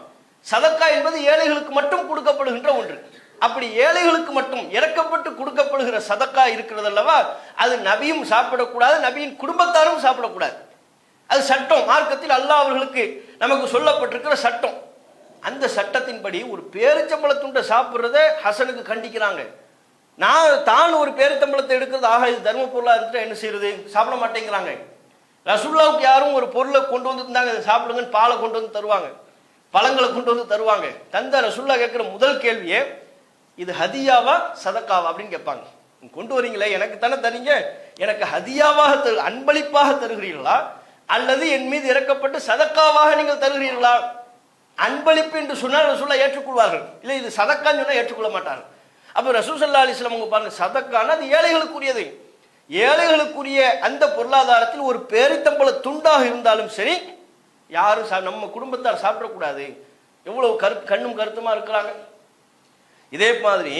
சதக்கா என்பது ஏழைகளுக்கு மட்டும் கொடுக்கப்படுகின்ற ஒன்று. அப்படி ஏழைகளுக்கு மட்டும் இறக்கப்பட்டு கொடுக்கப்படுகிற சதக்கா இருக்கிறது அல்லவா, அது நபியும் சாப்பிடக்கூடாது, நபியின் குடும்பத்தாரும் சாப்பிடக்கூடாது. அது சட்டம், மார்க்கத்தில் அல்லாஹ் அவர்களுக்கு நமக்கு சொல்லப்பட்டிருக்கிற சட்டம். அந்த சட்டத்தின்படி ஒரு பேரிச்சம்பழத்துண்டை சாப்பிட்றத ஹசனுக்கு கண்டிக்கிறாங்க. தான் ஒரு பேரிச்சம்பழத்தை எடுக்கிறது, ஆக இது தர்ம பொருளா இருந்துட்டு என்ன செய்யறது, சாப்பிட மாட்டேங்கிறாங்க. ரசூலுல்லாவுக்கு யாரும் ஒரு பொருளை கொண்டு வந்து இருந்தாங்க, சாப்பிடுங்கன்னு பாலை கொண்டு வந்து தருவாங்க, பழங்களை கொண்டு வந்து தருவாங்க. தந்த ரசூலுல்லாஹ் கேட்கிற முதல் கேள்வியே இது ஹதியாவா சதக்காவா அப்படின்னு கேட்பாங்க. கொண்டு வரீங்களே, எனக்கு தானே தரீங்க, எனக்கு ஹதியாவாக அன்பளிப்பாக தருகிறீர்களா அல்லது என் மீது இறக்கப்பட்டு சதக்காவாக நீங்கள் தருகிறீர்களா? அன்பளிப்பு என்று சொன்னால் ரசூலுல்லாஹ் ஏற்றுக்கொள்வார்கள், இல்லை இது சதக்கான்னு சொன்னால் ஏற்றுக்கொள்ள மாட்டார்கள். அப்போ ரசூல் ஸல்லல்லாஹு அலைஹி வஸல்லம் அவங்க பாருங்க, சதக்கான அது ஏழைகளுக்குரியது. ஏழைகளுக்குரிய அந்த பொருளாதாரத்தில் ஒரு பேரித்தம்பள துண்டாக இருந்தாலும் சரி, யாரும் நம்ம குடும்பத்தார் சாப்பிடக்கூடாது. எவ்வளவு கண்ணும் கருத்துமா இருக்கிறாங்க. இதே மாதிரி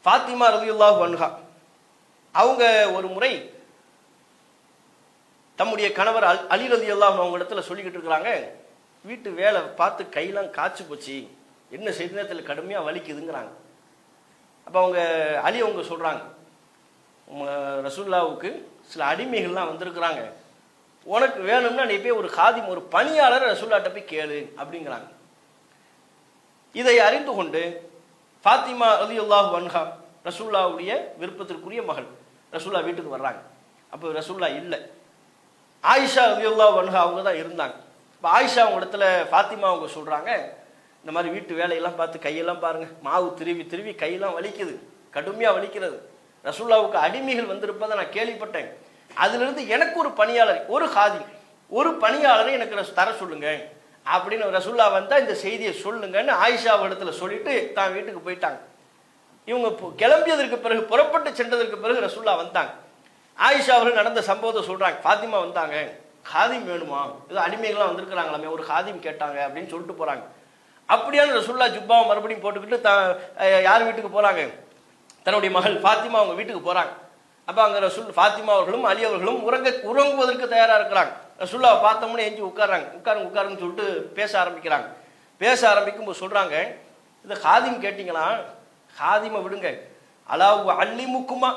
ஃபாத்திமா ரலியல்லாஹு அன்ஹா அவங்க ஒரு முறை தம்முடைய கணவர் அலி ரலியல்லாஹு அவங்க இடத்துல சொல்லிக்கிட்டு இருக்கிறாங்க, வீட்டு வேலை பார்த்து கையெல்லாம் காய்ச்சி போச்சு, என்ன செய்த நேரத்தில் கடுமையாக வலிக்குதுங்கிறாங்க. அப்போ அவங்க அலி அவங்க சொல்கிறாங்க, ரசூலுல்லாவுக்கு சில அடிமைகள்லாம் வந்திருக்கிறாங்க, உனக்கு வேணும்னா நீ போய் ஒரு காதிம் ஒரு பணியாளர் ரசூலுல்லாஹ்ட்ட போய் கேளு அப்படிங்கிறாங்க. இதை அறிந்து கொண்டு ஃபாத்திமா ரலியல்லாஹு அன்ஹா ரசூலுல்லாஹ்வுடைய விருப்பத்திற்குரிய மகள் ரசூலுல்லாஹ் வீட்டுக்கு வர்றாங்க. அப்போ ரசூலுல்லாஹ் இல்லை, ஆயிஷா ரலியல்லாஹு அன்ஹா அவங்க தான் இருந்தாங்க. இப்போ ஆயிஷா அவங்க இடத்துல ஃபாத்திமா அவங்க சொல்கிறாங்க, இந்த மாதிரி வீட்டு வேலையெல்லாம் பார்த்து கையெல்லாம் பாருங்க, மாவு திருவி திருவி கையெல்லாம் வலிக்குது, கடுமையாக வலிக்கிறது, ரசூலுல்லாஹ்வுக்கு அடிமைகள் வந்திருப்பதை நான் கேள்விப்பட்டேன், அதிலிருந்து எனக்கு ஒரு பணியாளர், ஒரு காதி, ஒரு பணியாளரை எனக்கு தர சொல்லுங்க அப்படின்னு ரசூலுல்லாஹ் வந்தால் இந்த செய்தியை சொல்லுங்கன்னு ஆயிஷா இடத்துல சொல்லிட்டு தான் வீட்டுக்கு போயிட்டாங்க. இவங்க கிளம்பியதற்கு பிறகு, புறப்பட்டு சென்றதற்கு பிறகு ரசூலுல்லாஹ் வந்தாங்க. ஆயிஷா அவர்கள் நடந்த சம்பவத்தை சொல்றாங்க, ஃபாத்திமா வந்தாங்க, காதிம் வேணுமா, ஏதோ அடிமைகள்லாம் வந்திருக்கிறாங்களாமே, ஒரு காதிம் கேட்டாங்க அப்படின்னு சொல்லிட்டு போறாங்க. அப்படியான ரசூலுல்லாஹ் ஜுப்பாவை மறுபடியும் போட்டுக்கிட்டு யார் வீட்டுக்கு போறாங்க, தன்னுடைய மகள் ஃபாத்திமா அவங்க வீட்டுக்கு போறாங்க. அப்போ அங்கே ஃபாத்திமா அவர்களும் அலி அவர்களும் உறங்குவதற்கு தயாராக இருக்கிறாங்க. ரசூலுல்லாஹ் பார்த்தோம்னே எஞ்சி உட்காருங்கன்னு சொல்லிட்டு பேச ஆரம்பிக்கிறாங்க. பேச ஆரம்பிக்கும் போது சொல்றாங்க, இந்த காதிம் கேட்டீங்களா, காதிமை விடுங்க, அலாஹு அல்லிமுக்குமா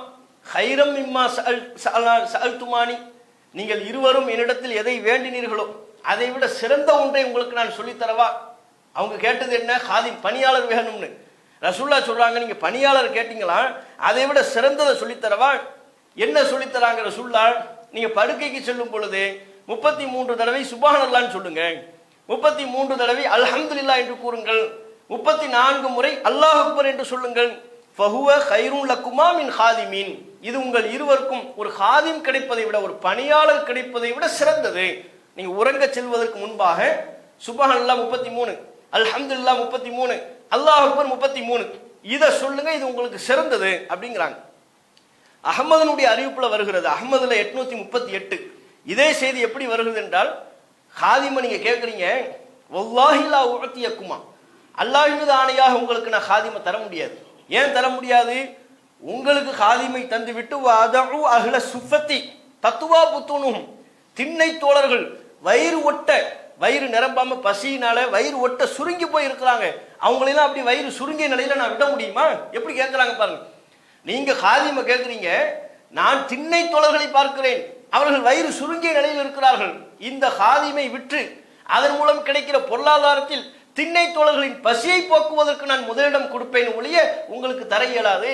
ஹைரம் மிம்மா சஅல்துமானி, நீங்கள் இருவரும் என்னிடத்தில் எதை வேண்டினீர்களோ அதை விட சிறந்த ஒன்றை உங்களுக்கு நான் சொல்லித்தரவா. அவங்க கேட்டது என்ன, காதிம் பணியாளர் வேணும்னு. ரசூலுல்லாஹ் சொல்றாங்க, நீங்க பணியாளர் கேட்டீங்களா, அதை விட சிறந்ததை சொல்லித்தரவா. என்ன சொல்லித்தராங்க ரசூலுல்லாஹ், நீங்க படுக்கைக்கு செல்லும் பொழுது 33 தடவை சுப்ஹானல்லாஹ்னு சொல்லுங்க, 33 தடவை அல்ஹம்துலில்லாஹ் என்று கூறுங்கள், 34 முறை அல்லாஹ் அக்பர் என்று சொல்லுங்கள். ஃபஹுவ கைருன் லக்குமா மின் ஹாதிமின், இது உங்கள் இருவருக்கும் ஒரு ஹாதிம் கிடைப்பதை விட, ஒரு பணியாளர் கிடைப்பதை விட சிறந்தது. நீங்க உறங்க செல்வதற்கு முன்பாக சுப்ஹானல்லாஹ் 33, அல்ஹம்துலில்லாஹ் 33, அல்லாஹ் அக்பர் 33, இதை சொல்லுங்க, இது உங்களுக்கு சிறந்தது அப்படிங்கிறாங்க. அஹ்மதுனுடைய அறிவிப்புல வருகிறது, அஹ்மதுல 838 இதே செய்தி எப்படி வருகிறது என்றால், ஹாதிமை நீங்க கேட்குறீங்க, வல்லாஹி லா உஅத்தியக்குமா, அல்லாஹ் மீது ஆணையாக உங்களுக்கு நான் ஹாதிமை தர முடியாது. ஏன் தர முடியாது, உங்களுக்கு ஹாதிமை தந்து விட்டு வஅதஉ அஹ்ல சுஃபத்தி தத்துவா புத்துனும், திண்ணை தோழர்கள் வயிறு ஒட்ட, வயிறு நிரம்பாம பசியினால வயிறு ஒட்ட சுருங்கி போய் இருக்கிறாங்க, அவங்களெல்லாம் அப்படி வயிறு சுருங்கிய நிலையில நான் விட முடியுமா, எப்படி கேட்கிறாங்க பாருங்க. நீங்க ஹாதிமை கேட்குறீங்க, நான் திண்ணை தோழர்களை பார்க்கிறேன், அவர்கள் வயிறு சுருங்கிய நிலையில் இருக்கிறார்கள், இந்த ஹாதிமை விற்று அதன் மூலம் கிடைக்கிற பொருளாதாரத்தில் திண்ணை தோழர்களின் பசியை போக்குவதற்கு நான் முதலிடம் கொடுப்பேன் ஒழிய உங்களுக்கு தர இயலாது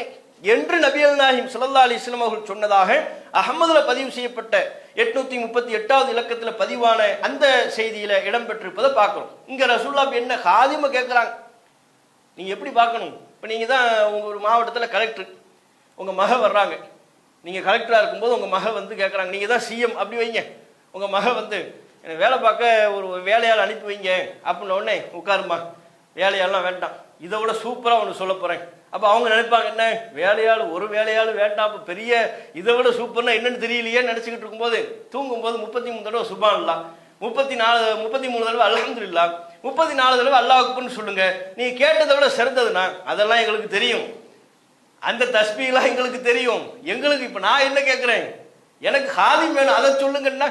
என்று நபிகள் நாயகம் ஸல்லல்லாஹு அலைஹி வஸல்லம் அவர்கள் சொன்னதாக அஹ்மதுல பதிவு செய்யப்பட்ட 838வது இலக்கத்தில் பதிவான அந்த செய்தியில இடம்பெற்றிருப்பதை பார்க்கிறோம். இங்க ரசூலுல்லாஹ் என்ன ஹாதிமை கேட்கிறாங்க, நீங்க எப்படி பார்க்கணும், இப்போ நீங்க தான் உங்க ஒரு மாவட்டத்தில் கலெக்டர், உங்க மக வர்றாங்க, நீங்க கலெக்டரா இருக்கும்போது உங்க மக வந்து கேட்குறாங்க, நீங்க தான் சிஎம் அப்படி வைங்க, உங்க மக வந்து எனக்கு வேலை பார்க்க ஒரு வேலையால் அனுப்பி வைங்க அப்படின்ன உடனே, உட்காருமா வேலையாலாம் வேண்டாம், இதை விட சூப்பராக ஒன்று சொல்ல போறேன். அப்போ அவங்க நினைப்பாங்க, என்ன வேலையாள், ஒரு வேலையாள் வேண்டாம், இப்போ பெரிய இதை விட சூப்பர்னா என்னன்னு தெரியலையே நினச்சிக்கிட்டு இருக்கும்போது தூங்கும்போது 33 தடவை சுப்ஹானல்லாஹ், 33 தடவை அல்ஹம்துலில்லாஹ், 34 தடவை அல்லாஹ் அக்பர்னு சொல்லுங்க, நீங்க கேட்டதை விட சிறந்ததுன்னா அதெல்லாம் எங்களுக்கு தெரியும், அந்த தஸ்பீலாம் எங்களுக்கு தெரியும். எங்களுக்கு இப்ப நான் என்ன கேட்கிறேன், எனக்கு ஹாதிம் வேணும், அதை சொல்லுங்கன்னா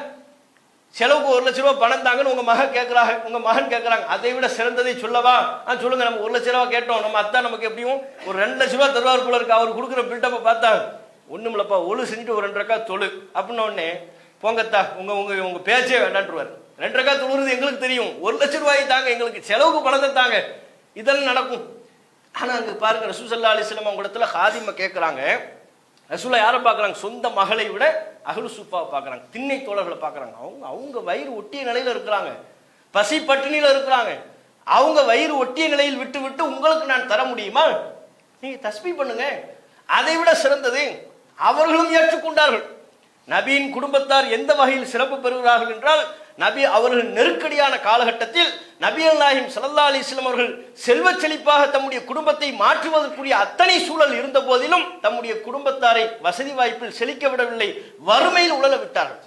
செலவுக்கு 1 லட்ச ரூபாய் பணம் தாங்கன்னு உங்க மகன் கேட்கறாங்க, உங்க மகன் கேட்கறாங்க. அதை விட சிறந்ததை சொல்லவா? சொல்லுங்க. நம்ம 1 லட்ச ரூபாய் கேட்டோம், நம்ம அத்தா நமக்கு எப்படியும் ஒரு 2 லட்ச ரூபாய் தருவார் போல இருக்கு. அவர் கொடுக்குற பில்டப்பை பார்த்தா ஒண்ணுமில்லப்பா, ஒழு செஞ்சுட்டு ஒரு 2 ரக்கா தொழு அப்படின்ன உடனே போங்கத்தா உங்க உங்க உங்க பேச்சே வேண்டான்ட்டுருவார். 2 ரக்கா தொழுறது எங்களுக்கு தெரியும், 1 லட்ச ரூபாய் தாங்க, எங்களுக்கு செலவுக்கு பணத்தை தாங்க, இதெல்லாம் நடக்கும். ஆனா அங்க பாருங்க, ரசூல் ஸல்லல்லாஹு அலைஹி வஸல்லம் அவங்க இடத்துல ஹாதிமை கேட்கறாங்க. ரசூலா யாரை பார்க்கறாங்க? சொந்த மகளை விட அஹ்லு சுஃபாவை பார்க்கறாங்க, திண்ணை தோழர்களை பார்க்கறாங்க. அவங்க வயிறு ஒட்டிய நிலையில இருக்கிறாங்க, பசி பட்டினியில இருக்கிறாங்க. அவங்க வயிறு ஒட்டிய நிலையில் விட்டு விட்டு உங்களுக்கு நான் தர முடியுமா? நீங்க தஸ்பீஹ் பண்ணுங்க, அதை விட சிறந்தது. அவர்களும் ஏற்றுக்கொண்டார்கள். நபியின் குடும்பத்தார் எந்த வகையில் சிறப்பு பெறுகிறார்கள் என்றால், நபி அவர்கள் நெருக்கடியான காலகட்டத்தில் நபிகள் நாயகம் ஸல்லல்லாஹு அலைஹி வஸல்லம் அவர்கள் செல்வ செழிப்பாக தம்முடைய குடும்பத்தை மாற்றுவதற்குரிய அத்தனை சூழல் இருந்த போதிலும் தம்முடைய குடும்பத்தாரை வசதி வாய்ப்பில் செழிக்க விடவில்லை, வறுமையில் உழல விட்டார்கள்.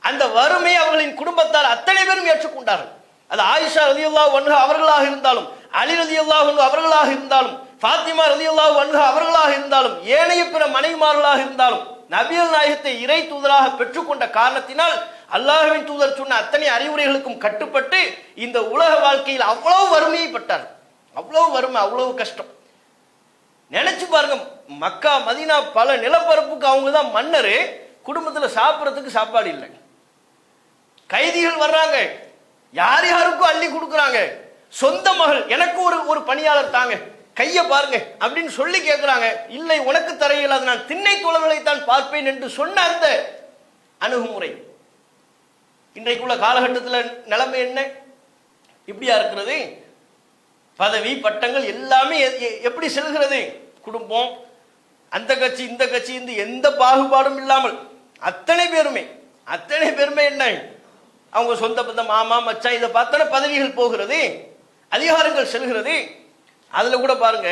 அந்த வறுமை அவர்களின் குடும்பத்தார் அத்தனை பேரும் ஏற்றுக்கொண்டார்கள். அது ஆயிஷா ரலியல்லாஹு அன்ஹா அவர்களாக இருந்தாலும், அலி ரலியல்லாஹு அன்ஹு அவர்களாக இருந்தாலும், ஃபாத்திமா ரலியல்லாஹு அன்ஹா அவர்களாக இருந்தாலும், ஏனைய பிற மனைவிமார்களாக இருந்தாலும், நபிகள் நாயகத்தை இறை தூதராக பெற்றுக்கொண்ட காரணத்தினால் அல்லாஹ்வின் தூதர் சொன்ன அத்தனை அறிவுரைகளுக்கும் கட்டுப்பட்டு இந்த உலக வாழ்க்கையில் அவ்வளவு வறுமையை பட்டார். அவ்வளவு வறுமை, அவ்வளவு கஷ்டம். நினைச்சு பாருங்க, மக்கா மதீனா பல நிலப்பரப்புக்கு அவங்க தான் மன்னர், குடும்பத்தில் சாப்பிட்றதுக்கு சாப்பாடு இல்லை. கைதிகள் வர்றாங்க, யார் யாருக்கும் அள்ளி கொடுக்குறாங்க. சொந்த மகள் எனக்கு ஒரு பணியாளர் தாங்க, கைய பாருங்க அப்படின்னு சொல்லி கேட்கிறாங்க. இல்லை உனக்கு தர இயலாது, நான் திண்ணை தோழர்களை தான் பார்ப்பேன் என்று சொன்ன அந்த அணுகுமுறை இன்றைக்குள்ள காலகட்டத்தில் நிலைமை என்ன? இப்படியா இருக்கிறது? பதவி பட்டங்கள் எல்லாமே எப்படி செல்கிறது? குடும்பம், அந்த கட்சி இந்த கட்சி, இந்த எந்த பாகுபாடும் இல்லாமல் அத்தனை பேருமே என்ன, அவங்க சொந்த பந்த மாமா மச்சான் இதை பார்த்தான பதவிகள் போகிறது, அதிகாரங்கள் செல்கிறது. அதுல கூட பாருங்க,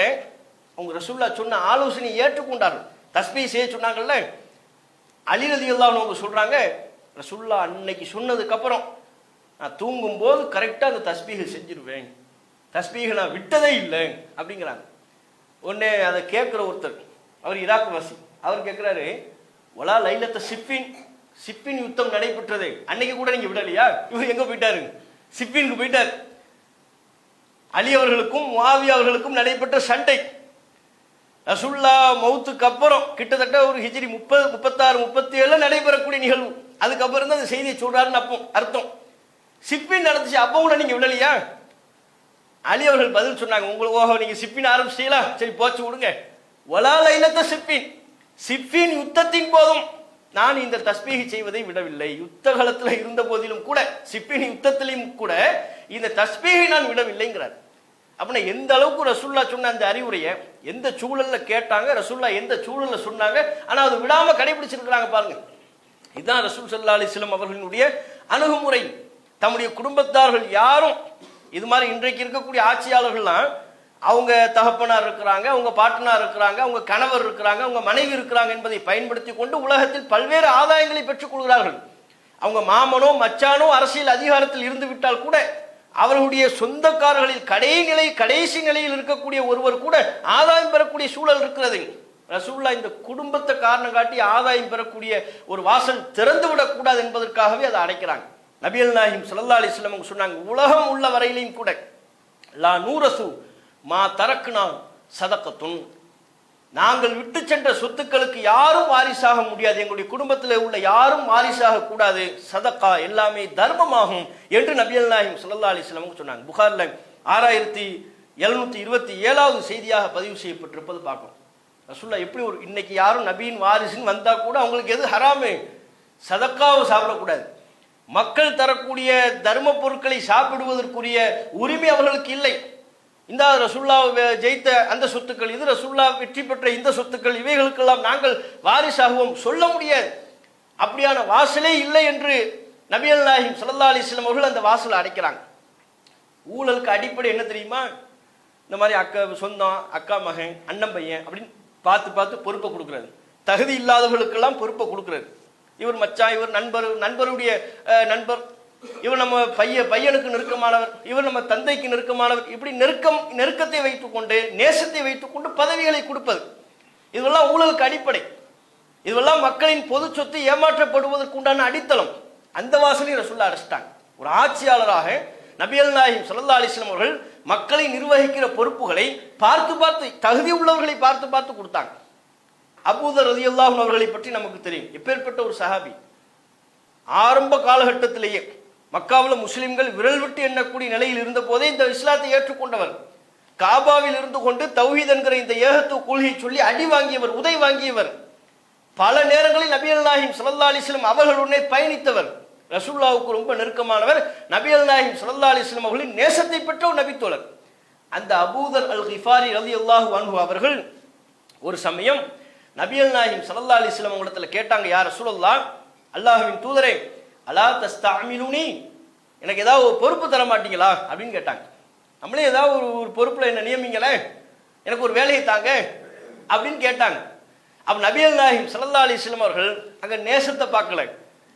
அவங்க ரசூலுல்லாஹ் சொன்ன ஆலோசனை ஏற்றுக்கொண்டார்கள். தஸ்பீஹ் செய்ய சொன்னாங்கல்ல, அலி ரலியல்லாஹு அன்ஹு அவங்க சொல்றாங்க, ரசூலுல்லாஹ் அன்னைக்கு சொன்னதுக்கு அப்புறம் நான் தூங்கும் போது கரெக்டா அந்த தஸ்பீஹ் செஞ்சிருவேன், தஸ்பீஹ் நான் விட்டதே இல்லை அப்படிங்கிறாங்க. உடனே அதை கேட்கிற ஒருத்தர், அவர் ஈராக் வாசி, அவர் கேட்கிறாரு, ஒலா லைலத்த சிப்பின் யுத்தம் நடைபெற்றது, அன்னைக்கு கூட நீங்க விடலையா? இவர் எங்க போயிட்டாரு? சிப்பினுக்கு போயிட்டார். அலி அவர்களுக்கும் முஆவியா அவர்களுக்கும் நடைபெற்ற சண்டை, ரசூலுல்லாஹ் மௌத்துக்கு அப்புறம் கிட்டத்தட்ட ஒரு ஹிஜ்ரி 30, 36, 37 நடைபெறக்கூடிய நிகழ்வு. அதுக்கப்புறம் தான் அந்த செய்தியை சொல்றாருன்னு அப்போ அர்த்தம். சிப்பின் நடந்துச்சு, அப்போ கூட நீங்க விடலையா? அலி அவர்கள் பதில் சொன்னாங்க, உங்களுக்கு நீங்க சிப்பின் ஆரம்பிச்சீங்களா, சரி போச்சு விடுங்க. வலா லைலத்த சிப்பின் யுத்தத்தின் போதும் நான் இந்த தஸ்பீஹ் செய்வதை விடவில்லை. யுத்த காலத்தில் இருந்த போதிலும் கூட, சிப்பின் யுத்தத்திலும் கூட இந்த தஸ்பீஹை நான் விடவில்லைங்கிறார். அப்படின்னா எந்த அளவுக்கு ரசூலுல்லாஹ் சொன்ன அந்த அறிவுரையை எந்த சூழல்ல கேட்டாங்க, ரசூலுல்லாஹ் எந்த சூழல்ல சொன்னாங்க, ஆனா அது விடாம கடைபிடிச்சிருக்கிறாங்க பாருங்க. இதுதான் ரசூல் ஸல்லல்லாஹு அலைஹி வஸல்லம் அவர்களுடைய அணுகுமுறை. தம்முடைய குடும்பத்தார்கள் யாரும் இது மாதிரி இன்றைக்கு இருக்கக்கூடிய ஆட்சியாளர்கள்லாம் அவங்க தகப்பனார் இருக்கிறாங்க, அவங்க பாட்டனார் இருக்கிறாங்க, அவங்க கணவர் இருக்கிறாங்க, அவங்க மனைவி இருக்கிறாங்க என்பதை பயன்படுத்தி கொண்டு உலகத்தில் பல்வேறு ஆதாயங்களை பெற்றுக் கொள்கிறார்கள். அவங்க மாமனோ மச்சானோ அரசியல் அதிகாரத்தில் இருந்து விட்டால் கூட அவர்களுடைய சொந்தக்காரர்களில் கடைசி நிலையில் இருக்கக்கூடிய ஒருவர் கூட ஆதாயம் பெறக்கூடிய சூழல் இருக்கிறது. ரசூலுல்லாஹ் இந்த குடும்பத்தை காரணம் காட்டி ஆதாயம் பெறக்கூடிய ஒரு வாசல் திறந்து விடக்கூடாது என்பதற்காகவே அதை அடைக்கிறாங்க. நபிகள் நாயகம் ஸல்லல்லாஹு அலைஹி வஸல்லம் சொன்னாங்க, உலகம் உள்ள வரையிலையும் கூட லா நூரசு மா தரக்குனா சதக்கத்துன், நாங்கள் விட்டு சென்ற சொத்துக்களுக்கு யாரும் வாரிசாக முடியாது, எங்களுடைய குடும்பத்தில் உள்ள யாரும் வாரிசாக கூடாது, சதக்கா எல்லாமே தர்மமாகும் என்று நபிகள் நாயகம் ஸல்லல்லாஹு அலைஹி வஸல்லம் சொன்னாங்க. புகார்ல 6727வது செய்தியாக பதிவு செய்யப்பட்டிருப்பது பார்க்கணும். ரசூலுல்லாஹ் எப்படி ஒரு இன்னைக்கு யாரும் நபியின் வாரிசுன்னு வந்தா கூட அவங்களுக்கு எது ஹராமு? சதக்காவை சாப்பிடக்கூடாது. மக்கள் தரக்கூடிய தர்ம பொருட்களை சாப்பிடுவதற்குரிய உரிமை அவர்களுக்கு இல்லை. இந்த ரசூலுல்லாஹ் ஜெயித்த அந்த சொத்துக்கள், இது ரசூலுல்லாஹ் வெற்றி பெற்ற இந்த சொத்துக்கள், இவைகளுக்கெல்லாம் நாங்கள் வாரிசாகவும் சொல்ல முடியாது. அப்படியான வாசலே இல்லை என்று நபிகள் நாயகம் ஸல்லல்லாஹு அலைஹி வஸல்லம் அவர்கள் அந்த வாசலை அடைக்கிறாங்க. ஊழலுக்கு அடிப்படை என்ன தெரியுமா? இந்த மாதிரி சொந்தம், அக்கா மகன், அண்ணன் பையன் அப்படின்னு பார்த்து பொறுப்பை கொடுக்குறது, தகுதி இல்லாதவர்களுக்கெல்லாம் பொறுப்பை கொடுக்குறது. இவர் மச்சான், இவர் நண்பருடைய நண்பர், இவர் நம்ம பையனுக்கு நெருக்கமானவர், இவர் நம்ம தந்தைக்கு நெருக்கமானவர், இப்படி நெருக்கத்தை வைத்துக்கொண்டு நேசத்தை வைத்துக்கொண்டு பதவிகளை கொடுப்பது. இதுவெல்லாம் ஊழலுக்கு அடிப்படை. இதுவெல்லாம் மக்களின் பொது சொத்து ஏமாற்றப்படுவதற்கு உண்டான அடித்தளம். அந்த வாசலையும் ரசூலுல்லாஹ் அடைச்சிட்டாங்க. ஒரு ஆட்சியாளராக நபிகள் நாயகம் ஸல்லல்லாஹு அலைஹி வஸல்லம் அவர்கள் மக்களை நிர்வகிக்கிற பொறுப்புகளை பார்த்து பார்த்து, தகுதி உள்ளவர்களை பார்த்து பார்த்து கொடுத்தாங்க. அபூதர் ரலியல்லாஹு அன்ஹு அவர்களை பற்றி நமக்கு தெரியும். எப்பேற்பட்ட ஒரு சஹாபி. ஆரம்ப காலகட்டத்திலேயே மக்காவில் முஸ்லிம்கள் விரல் விட்டு எண்ணக்கூடிய நிலையில் இருந்த போதே இந்த இஸ்லாத்தை ஏற்றுக்கொண்டவர். காபாவில் இருந்து கொண்டு தௌஹீத் என்கிற இந்த ஏகத்துவ கொள்கையை சொல்லி அடி வாங்கியவர், உதை வாங்கியவர். பல நேரங்களில் நபிகள் நாயகம் ஸல்லல்லாஹு அலைஹி வஸல்லம் அவர்களுடனே பயணித்தவர். ரசூலுல்லாஹ்வுக்கு ரொம்ப நெருக்கமானவர். நபிகள் நாயகம் ஸல்லல்லாஹு அலைஹி வஸல்லம் அவர்களின் நேசத்தை பெற்ற ஒரு நபித்தோழர். அந்த அபூதர் அல் கிஃபாரி ரலியல்லாஹு அன்ஹு அவர்கள் ஒரு சமயம் நபிகள் நாயகம் ஸல்லல்லாஹு அலைஹி வஸல்லம் அவங்களிடத்துல கேட்டாங்க, யா ரசூலுல்லாஹ், அல்லாஹ்வின் தூதரே, அலா தஸ்தஅமிலுனி, எனக்கு ஏதாவது ஒரு பொறுப்பு தர மாட்டீங்களா அப்படின்னு கேட்டாங்க. நம்மளே ஏதாவது ஒரு பொறுப்புல என்ன நியமிங்களே, எனக்கு ஒரு வேலையை தாங்க அப்படின்னு கேட்டாங்க. அப்ப நபிகள் நாயகம் ஸல்லல்லாஹு அலைஹி வஸல்லம் அவர்கள் அங்க நேசத்தை பார்க்கல,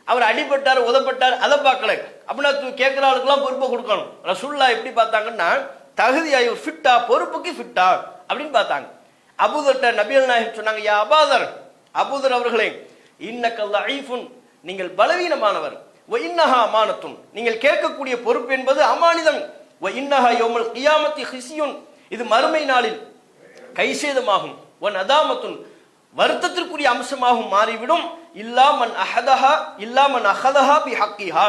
அவர் அடிபட்டார் உதப்பட்டார் அதை பார்க்கல. அப்படின்னா கேட்கிற ஆளுக்கெல்லாம் பொறுப்பை கொடுக்கணும். ரசூலுல்லாஹ் எப்படி பார்த்தாங்கன்னா, தகுதியாய் ஒரு ஃபிட்டா, பொறுப்புக்கு ஃபிட்டா அப்படின்னு பார்த்தாங்க. அபூதர்ட்ட நபிகள் நாயகம் சொன்னாங்க, யா அபூதர், அபூதர் அவர்களே, இன்னக லஈஃபுன், நீங்கள் பலவீனமானவர். வ இன்னஹா அமானத்துன், நீங்கள் கேட்கக்கூடிய பொறுப்பு என்பது அமானிதம். வ இன்னஹா யௌமல் கியாமத்தி ஹிஸ்யுன், இது மறுமை நாளில் கைசேதமாகும். வ நதாமத்துன், வருத்தத்திற்குரிய அம்சமாகவும் மாறிவிடும். இல்லாமன் அஹதஹா இல்லாமன் அஹதஹா பி ஹக்கிஹா,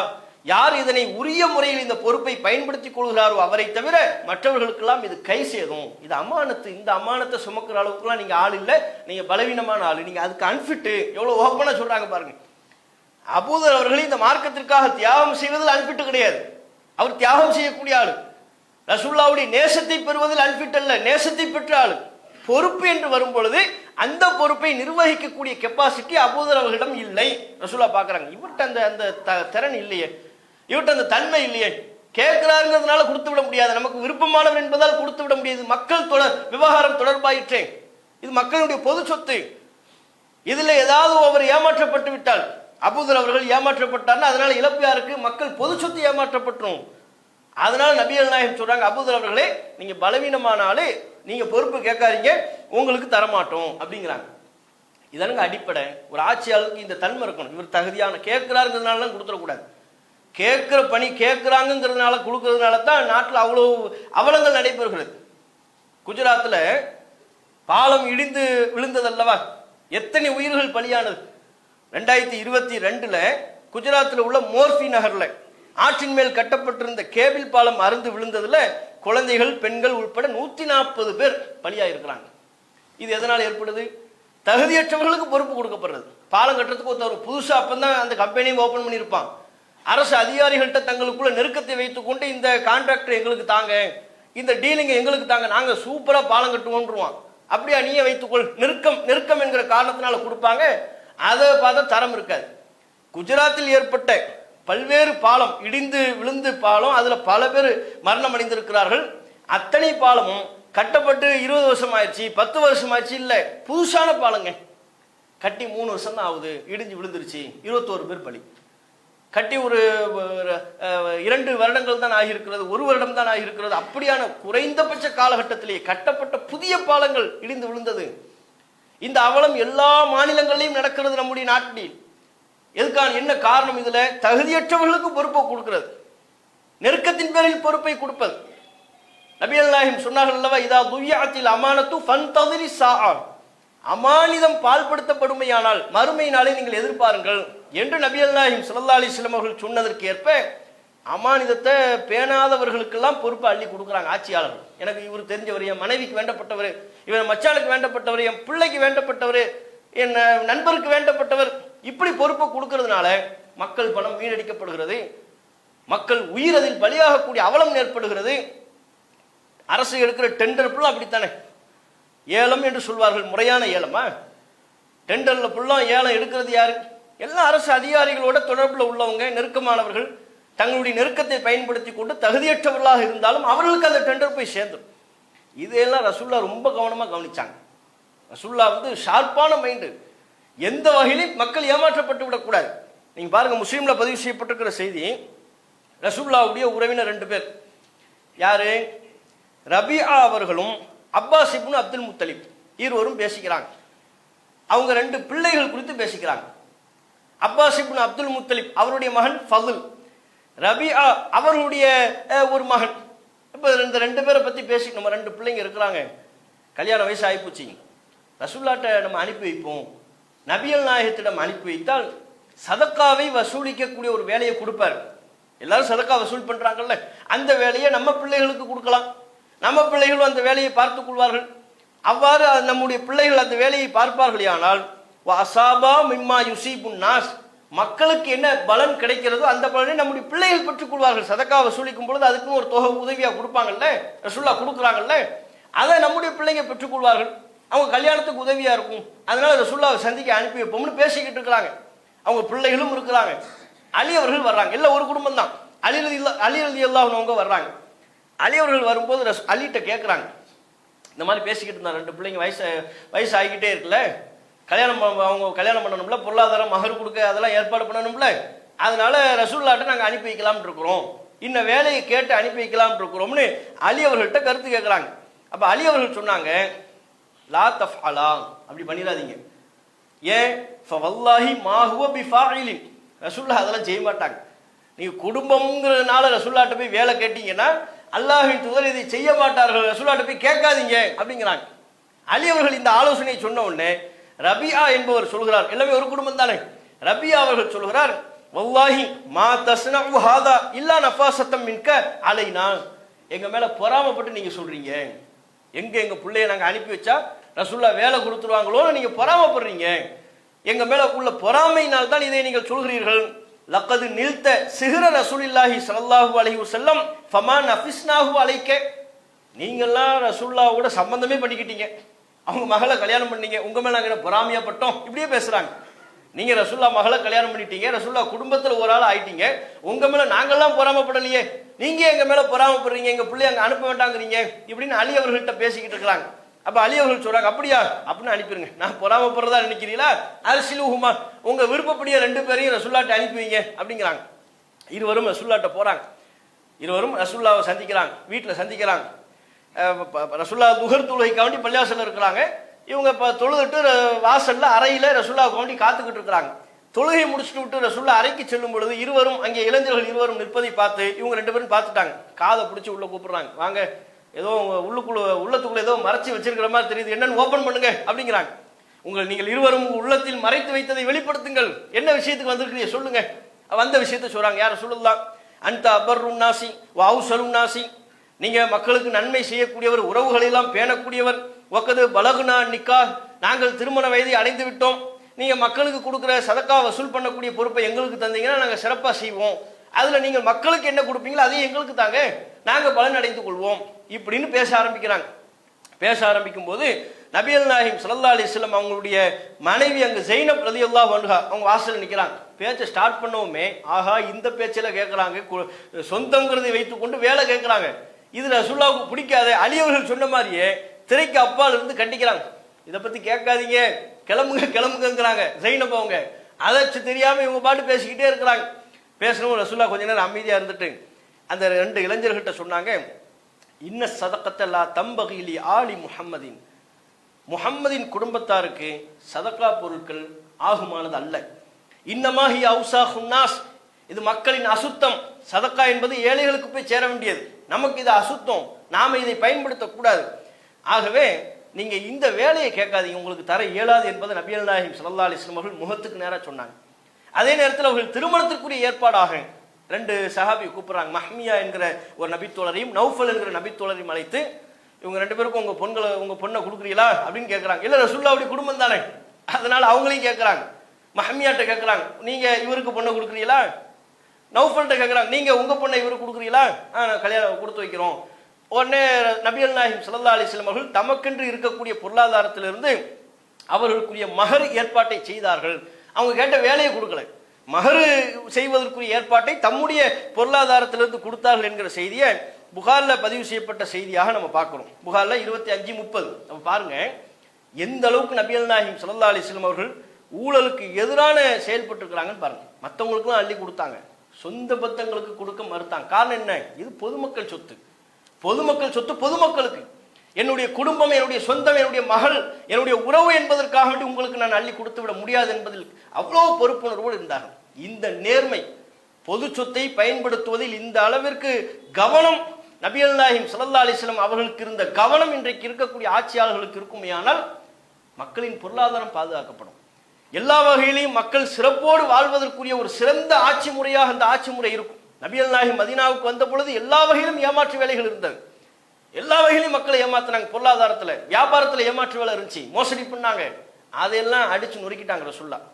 யார் இதனை உரிய முறையில் இந்த பொறுப்பை பயன்படுத்திக் கொள்கிறாரோ அவரை தவிர மற்றவர்களுக்கெல்லாம் இது கை சேரும். இது அமானத்து. இந்த அமானத்தை சுமக்கிற அளவுக்குலாம் நீங்க ஆள் இல்லை, நீங்க பலவீனமான ஆளு, நீங்க அதுக்கு அன்ஃபிட்டு. எவ்வளவு ஓப்பனா சொல்றாங்க பாருங்க. அபூதர் அவர்கள் இந்த மார்க்கத்திற்காக தியாகம் செய்வதில் அன்ஃபிட்டு கிடையாது. அவர் தியாகம் செய்யக்கூடிய ஆளு. ரசூலுல்லாஹ்வுடைய நேசத்தை பெறுவதில் அன்ஃபிட் அல்ல, நேசத்தை பெற்ற ஆளு. பொறுப்பு என்று வரும் பொழுது அந்த பொறுப்பை நிர்வகிக்கக்கூடிய கெப்பாசிட்டி அபூதர் அவர்களிடம் இல்லை. ரசூலுல்லாஹ் பார்க்கறாங்க, இவர்கிட்ட அந்த திறன் இல்லையே, இவர்கிட்ட அந்த தன்மை இல்லையே, கேட்கிறாருங்கிறதுனால கொடுத்து விட முடியாது, நமக்கு விருப்பமானவர் என்பதால் கொடுத்து விட முடியாது. மக்கள் விவகாரம் தொடர்பாயிற்றே, இது மக்களுடைய பொது சொத்து. இதுல ஏதாவது அவர் ஏமாற்றப்பட்டு விட்டால், அபூதர் அவர்கள் ஏமாற்றப்பட்டார்னா அதனால இழப்பு யாருக்கு? மக்கள் பொது சொத்து ஏமாற்றப்பட்டுரும். அதனால நபிகள் நாயகம் சொல்றாங்க, அபூதர் அவர்களே, நீங்க பலவீனமான ஆளு, நீங்க பொறுப்பு கேட்காதீங்க, உங்களுக்கு தரமாட்டோம் அப்படிங்கிறாங்க. இதனுங்க அடிப்படை. ஒரு ஆட்சியாளருக்கு இந்த தன்மை இருக்கணும். இவர் தகுதியான கேட்கிறாருங்கிறதுனால கொடுத்துடக்கூடாது. கேட்கிற பணி கேட்கிறாங்கிறதுனால கொடுக்கறதுனால தான் நாட்டில் அவ்வளோ அவலங்கள் நடைபெறுகிறது. குஜராத்தில் பாலம் இடிந்து விழுந்ததல்லவா, எத்தனை உயிர்கள் பலியானது. 2022 குஜராத்தில் உள்ள மோர்பி நகர்ல ஆற்றின் மேல் கட்டப்பட்டிருந்த கேபிள் பாலம் அறுந்து விழுந்ததுல குழந்தைகள், பெண்கள் உட்பட 140 பேர் பலியாயிருக்கிறாங்க. இது எதனால் ஏற்படுது? தகுதியற்றவர்களுக்கு பொறுப்பு கொடுக்கப்படுறது. பாலம் கட்டுறதுக்கு ஒருத்தர் புதுசா அப்பதான் அந்த கம்பெனியும் ஓபன் பண்ணியிருப்பான். அரசு அதிகாரிகள்கிட்ட தங்களுக்குள்ள நெருக்கத்தை வைத்துக் கொண்டு இந்த கான்ட்ராக்டர் எங்களுக்கு தாங்க, இந்த டீலிங் எங்களுக்கு தாங்க, நாங்க சூப்பரா பாலம் கட்டுவோன்றுவான். அப்படியா, நீயே வைத்துக்கொள், நெருக்கம் என்கிற காரணத்தினால கொடுப்பாங்க. அதை பார்த்தா தரம் இருக்காது. குஜராத்தில் ஏற்பட்ட பல்வேறு பாலம், இடிந்து விழுந்து பாலம், அதுல பல பேர் மரணம் அடைந்திருக்கிறார்கள். அத்தனை பாலமும் கட்டப்பட்டு 20 வருஷம் ஆயிடுச்சு, 10 வருஷம் ஆயிடுச்சு, இல்ல புதுசான பாலங்க. கட்டி 3 வருஷம் தான் ஆகுது, இடிஞ்சு விழுந்துருச்சு, 21 பேர் பலி. கட்டி ஒரு 2 வருடங்கள் தான் ஆகியிருக்கிறது, 1 வருடம் தான் ஆகியிருக்கிறது. அப்படியான குறைந்தபட்ச காலகட்டத்திலேயே கட்டப்பட்ட புதிய பாலங்கள் இடிந்து விழுந்தது. இந்த அவலம் எல்லா மாநிலங்களிலும் நடக்கிறது நம்முடைய நாட்டில். எதுக்கான என்ன காரணம்? இதுல தகுதியற்றவர்களுக்கு பொறுப்பை கொடுக்கிறது, நெருக்கத்தின் பேரில் பொறுப்பை கொடுப்பது. நபிகள் நாயகம் சொன்னார்கள் அல்லவா, இதா துய்யாத்தில் அமானத்து ஃபன்ததிரி ஸாஅ, அமானிதம் பால்படுத்தப்படுமையானால் மறுமை நாளை நீங்கள் எதிர்பாருங்கள் என்று நபிகள் நாயகம் ஸல்லல்லாஹு அலைஹி வஸல்லம் அவர்கள் சொன்னதற்கு ஏற்ப அமானிதத்தை பேணாதவர்களுக்கெல்லாம் பொறுப்பை அள்ளி கொடுக்குறாங்க ஆட்சியாளர்கள். எனக்கு இவர் தெரிஞ்சவர், என் மனைவிக்கு வேண்டப்பட்டவர், இவர் மச்சானுக்கு வேண்டப்பட்டவர், என் பிள்ளைக்கு வேண்டப்பட்டவர், என் நண்பருக்கு வேண்டப்பட்டவர், இப்படி பொறுப்பை கொடுக்கறதுனால மக்கள் பணம் வீணடிக்கப்படுகிறது, மக்கள் உயிர் அதில் பலியாகக்கூடிய அவலம் ஏற்படுகிறது. அரசு எடுக்கிற டெண்டர் ஃபுல்லாக அப்படித்தானே, ஏலம் என்று சொல்வார்கள். முறையான ஏலமா? டெண்டர்ல ஃபுல்லாக ஏலம் எடுக்கிறது யாரு? எல்லா அரசு அதிகாரிகளோட தொடர்புல உள்ளவங்க, நெருக்கமானவர்கள், தங்களுடைய நெருக்கத்தை பயன்படுத்தி கொண்டு தகுதியற்றவர்களாக இருந்தாலும் அவர்களுக்கு அந்த டெண்டர் போய் சேர்ந்துடும். இதையெல்லாம் ரசூலுல்லாஹ் ரொம்ப கவனமா கவனிச்சாங்க. ரசூலுல்லாஹ் ஷார்ப்பான மைண்டு, எந்த வகையிலும் மக்கள் ஏமாற்றப்பட்டு விடக்கூடாது. நீங்க பாருங்க, முஸ்லீம்ல பதிவு செய்யப்பட்டிருக்கிற செய்தி, ரசூலுல்லாஹ்வுடைய உறவினர் 2 பேர், யாரு? ரபிஆ அவர்களும் அப்பாஸ் இப்னு அப்துல் முத்தலிப் இருவரும் பேசிக்கிறாங்க. அவங்க 2 பிள்ளைகள் குறித்து பேசிக்கிறாங்க. அப்பாஸ் இப்னு அப்துல் முத்தலிப் அவருடைய மகன் ஃபதுல், ரபிஆ அவருடைய ஒரு மகன். இப்போ இந்த 2 பேரை பற்றி பேசி நம்ம 2 பிள்ளைங்க இருக்கிறாங்க, கல்யாண வயசு ஆகிப்போச்சு, ரசூல்லாட்ட நம்ம அனுப்பி வைப்போம். நபிகள் நாயகத்திடம் அனுப்பி வைத்தால் சதக்காவை வசூலிக்கக்கூடிய ஒரு வேலையை கொடுப்பார். எல்லாரும் சதக்கா வசூல் பண்றாங்கல்ல, அந்த வேலையை நம்ம பிள்ளைகளுக்கு கொடுக்கலாம். நம்ம பிள்ளைகளும் அந்த வேலையை பார்த்துக் கொள்வார்கள். அவ்வாறு நம்முடைய பிள்ளைகள் அந்த வேலையை பார்ப்பார்கள். ஆனால் அசாபா மிம்மா யுசீபுன் நாஸ், மக்களுக்கு என்ன பலன் கிடைக்கிறதோ அந்த பலனை நம்முடைய பிள்ளைகள் பெற்றுக் கொள்வார்கள். சதக்கா வசூலிக்கும் பொழுது அதுக்கும் ஒரு தொகை உதவியா கொடுப்பாங்கல்ல, ரசூல்லா கொடுக்குறாங்கல்ல, அதை நம்முடைய பிள்ளைங்க பெற்றுக்கொள்வார்கள். அவங்க கல்யாணத்துக்கு உதவியா இருக்கும். அதனால ரசூல்லாவை சந்திக்க அனுப்பி வைப்போம்னு பேசிக்கிட்டு இருக்கிறாங்க. அவங்க பிள்ளைகளும் இருக்கிறாங்க. அலி அவர்கள் வர்றாங்க. எல்லாம் ஒரு குடும்பம் தான். அலி ரலியல்லாஹு அன்ஹு வர்றாங்க. அலி அவர்கள் வரும்போது அலிட்ட கேட்குறாங்க, இந்த மாதிரி பேசிக்கிட்டு இருந்தாங்க, 2 பிள்ளைங்க வயசு ஆகிக்கிட்டே இருக்குல்ல, அவங்க கல்யாணம் பண்ணணும்ல, பொருளாதாரம் மகர் கொடுக்க அதெல்லாம் ஏற்பாடு பண்ணணும்ல, அதனால ரசூல்லாட்ட நாங்கள் அனுப்பி வைக்கலாம்னு இருக்கிறோம், இன்ன வேலையை கேட்டு அனுப்பி வைக்கலாம்னு இருக்கிறோம்னு அலி அவர்கள்ட்ட கருத்து கேட்குறாங்க. அப்போ அலி அவர்கள் சொன்னாங்க, லா தஃஅலா, அப்படி பண்ணிடாதீங்க. ஏன்? ஃபவல்லாஹி மா ஹுவ பிஃபாயிலின், ரசூல்லா அதெல்லாம் செய்ய மாட்டாங்க. நீங்க குடும்பம்ங்கிறதுனால ரசூல்லாட்ட போய் வேலை கேட்டீங்கன்னா அல்லாஹ்வின் தூதர் இதை செய்ய மாட்டார்கள், ரசூல்லாட்ட போய் கேட்காதீங்க அப்படிங்கிறாங்க. அலி அவர்கள் இந்த ஆலோசனையை சொன்ன உடனே ரபிஆ என்பவர் சொல்கிறார், எல்லாமே ஒரு குடும்பம் தானே, ரபிஆ அவர்கள் சொல்கிறார், வல்லாஹி மா தஸ்னஉ ஹாதா இல்லா நஃபாசத்தம் மின்க அலைனா, எங்க மேல பொறாமப்பட்டு நீங்க சொல்றீங்க, எங்க பிள்ளைய நாங்க அனுப்பி வச்சா ரசூல்லா வேலை கொடுத்துருவாங்களோன்னு நீங்க பொறாமப்படுறீங்க, எங்க மேல உள்ள பொறாமையினால் தான் இதை நீங்கள் சொல்கிறீர்கள். லக்கது நில்த சிஹ்ர ரசூலில்லாஹி ஸல்லல்லாஹு அலைஹி வஸல்லம் ஃபமா நஃபிஸ்னாஹு அலைக்க, நீங்கெல்லாம் ரசூல்லாவோட சம்பந்தமே பண்ணிக்கிட்டீங்க, அவங்க மகளை கல்யாணம் பண்ணீங்க, உங்க மேல நாங்க பொறாமையா பட்டோம், இப்படியே பேசுறாங்க. நீங்க ரசூல்லா மகளை கல்யாணம் பண்ணிட்டீங்க, ரசூல்லா குடும்பத்துல ஒரு ஆள் ஆயிட்டீங்க, உங்க மேல நாங்கெல்லாம் பொறாமப்படலையே, நீங்க எங்க மேல பொறாமப்படுறீங்க, எங்க பிள்ளை அங்க அனுப்ப வேண்டாங்கிறீங்க இப்படின்னு அலி அவர்கள்ட்ட பேசிக்கிட்டு இருக்கிறாங்க. அப்ப அலி அவர்கள் சொல்றாங்க, அப்படியா அப்படின்னு அனுப்பிடுங்க, நான் பொறாமப்படுறதா நினைக்கிறீங்களா, அர்சிலுஹுமா, உங்க விருப்பப்படியே 2 பேரையும் ரசூல்லாட்ட அனுப்பி வைங்க அப்படிங்கிறாங்க. இருவரும் ரசூல்லாட்ட போறாங்க. இருவரும் ரசூல்லாவை சந்திக்கிறாங்க, வீட்டில் சந்திக்கிறாங்க. ரசூல்லா துஹர் தொழுகைக்கு வேண்டி பள்ளிவாசல்ல இருக்கிறாங்க. இவங்க இப்போ தொழுதுட்டு வாசல்ல அறையில ரசூல்லாவுக்கு வேண்டி காத்துக்கிட்டு இருக்கிறாங்க. தொழுகை முடிச்சுட்டு விட்டு ரசூல்லா அறைக்கு செல்லும் பொழுது இருவரும், அங்கே இளைஞர்கள் இருவரும் நிற்பதை பார்த்து இவங்க 2 பேரும் பார்த்துட்டாங்க. காதை பிடிச்சி உள்ள கூப்பிடுறாங்க, வாங்க, ஏதோ உள்ளத்துக்குள்ள ஏதோ மறைச்சி வச்சிருக்கிற மாதிரி தெரியுது, என்னன்னு ஓபன் பண்ணுங்க அப்படிங்கிறாங்க. நீங்கள் இருவரும் உள்ளத்தில் மறைத்து வைத்ததை வெளிப்படுத்துங்கள், என்ன விஷயத்துக்கு வந்திருக்கிறீங்க சொல்லுங்க. வந்த விஷயத்த சொல்றாங்க. யார சொல்லலாம், அந்த அபர்ரும் நாசி வௌசலும் நாசி, நீங்க மக்களுக்கு நன்மை செய்யக்கூடியவர், உறவுகளை எல்லாம் பேணக்கூடியவர். ஒக்கது பலகுனா நிக்கா, நாங்கள் திருமண வயதை அடைந்து விட்டோம், நீங்க மக்களுக்கு கொடுக்குற சதக்கா வசூல் பண்ணக்கூடிய பொறுப்பை எங்களுக்கு தந்தீங்கன்னா நாங்க சிறப்பா செய்வோம், அதுல நீங்க மக்களுக்கு என்ன கொடுப்பீங்களோ அதையும் எங்களுக்கு தாங்க, நாங்க பலன் அடைந்து கொள்வோம் இப்படின்னு பேச ஆரம்பிக்கிறாங்க. பேச ஆரம்பிக்கும் போது நபிகள் நாயகம் ஸல்லல்லாஹு அலைஹி வஸல்லம் அவங்களுடைய மனைவி அங்கு ஜைனப் ரலியல்லாஹு அன்ஹா அவங்க வாசல்ல நிக்கிறாங்க. பேச்சை ஸ்டார்ட் பண்ணவுமே, ஆஹா இந்த பேச்சில கேட்கறாங்க, சொந்தங்கிறதை வைத்துக் கொண்டு வேலை கேட்கறாங்க, இது ரசூலுல்லாஹ்வுக்கு பிடிக்காத. அலி அவர்கள் சொன்ன மாதிரியே திரைக்கு அப்பால் இருந்து கண்டிக்கிறாங்க, இதை பத்தி கேட்காதீங்க, கிளம்புங்கிறாங்க ஜைனப் அவங்க. அதை தெரியாம இவங்க பாட்டு பேசிக்கிட்டே இருக்கிறாங்க. பேசணும். ரசூலுல்லாஹ் கொஞ்ச நேரம் அமைதியா இருந்துட்டு அந்த 2 இளைஞர்கிட்ட சொன்னாங்க, இன்ன சதக்கத்தை லா தம்பகிலி ஆலி முஹம்மதின், முஹம்மதின் குடும்பத்தாருக்கு சதக்கா பொருட்கள் ஆகுமானது அல்ல. இன்னமாஹி அவுசாஹுன் நாஸ், இது மக்களின் அசுத்தம். சதக்கா என்பது ஏழைகளுக்கு போய் சேர வேண்டியது, நமக்கு இது அசுத்தம், நாம இதை பயன்படுத்தக்கூடாது. ஆகவே நீங்க இந்த வேலையை கேட்காதீங்க, உங்களுக்கு தர இயலாது என்பதை நபிகள் நாயகம் ஸல்லல்லாஹு அலைஹி வஸல்லம் அவர்கள் முகத்துக்கு நேரா சொன்னாங்க. அதே நேரத்தில் அவர்கள் திருமணத்திற்குரிய ஏற்பாடாக 2 சஹாபி கூப்பிடுறாங்க. மஹ்மியா என்கிற ஒரு நபித்தோழரையும் நௌஃபல் என்கிற நபித்தோழரையும் அழைத்து, இவங்க 2 பேருக்கும் உங்க பொண்ணை கொடுக்குறீங்களா அப்படின்னு கேட்கறாங்க. இல்ல ரசூலுல்லாஹ்வுடைய குடும்பம் தானே, அதனால அவங்களையும் கேட்கறாங்க. மஹ்மியாட்ட கேட்கறாங்க, நீங்க இவருக்கு பொண்ணை கொடுக்குறீங்களா? நௌஃபல்கிட்ட கேட்கறாங்க, நீங்க உங்க பொண்ணை இவருக்கு கொடுக்குறீங்களா? கல்யாணம் கொடுத்து வைக்கிறோம். உடனே நபிகள் நாயகம் ஸல்லல்லாஹு அலைஹி வஸல்லம் அவர்கள் தமக்கென்று இருக்கக்கூடிய பொருளாதாரத்திலிருந்து அவர்களுக்குரிய மஹர் ஏற்பாட்டை செய்தார்கள். அவங்க கேட்ட வேலையை கொடுக்கல, மஹரு செய்வதற்குரிய ஏற்பாட்டை தம்முடைய பொருளாதாரத்திலிருந்து கொடுத்தார்கள் என்கிற செய்தியை புகார்ல பதிவு செய்யப்பட்ட செய்தியாக நம்ம பார்க்கிறோம். புகார்ல 25:30 நம்ம பாருங்க, எந்த அளவுக்கு நபிகள் நாயகம் ஸல்லல்லாஹு அலைஹி வஸல்லம் அவர்கள் ஊழலுக்கு எதிரான செயல்பட்டு இருக்கிறாங்கன்னு பாருங்க. மற்றவங்களுக்குலாம் அள்ளி கொடுத்தாங்க, சொந்த பத்தங்களுக்கு கொடுக்க மறுத்தாங்க. காரணம் என்ன? இது பொதுமக்கள் சொத்து, பொதுமக்கள் சொத்து பொதுமக்களுக்கு. என்னுடைய குடும்பம், என்னுடைய சொந்தம், என்னுடைய மகள், என்னுடைய உறவு என்பதற்காக வேண்டி உங்களுக்கு நான் அள்ளி கொடுத்து விட முடியாது என்பதில் அவ்வளோ பொறுப்புணர்வோடு இருந்தார்கள். இந்த நேர்மை, பொது சொத்தை பயன்படுத்துவதில் இந்த அளவிற்கு கவனம் நபிகள் நாயகம் ஸல்லல்லாஹு அலைஹி வஸல்லம் அவர்களுக்கு இருந்த கவனம் இன்றைக்கு இருக்கக்கூடிய ஆட்சியாளர்களுக்கு இருக்குமேயானால் மக்களின் பொருளாதாரம் பாதுகாக்கப்படும். எல்லா வகையிலையும் மக்கள் சிறப்போடு வாழ்வதற்குரிய ஒரு சிறந்த ஆட்சி முறையாக அந்த ஆட்சி முறை இருக்கும். நபிகள் நாயகம் மதீனாவுக்கு வந்த பொழுது எல்லா வகையிலும் ஏமாற்று வேலைகள் இருந்தது. எல்லா வகையிலும் மக்களை ஏமாத்தினாங்க. பொருளாதாரத்தில், வியாபாரத்தில் ஏமாற்று வேலை இருந்துச்சு, மோசடி பண்ணாங்க. அதையெல்லாம் அடிச்சு நொறுக்கிட்டாங்க ரசூலுல்லாஹ்.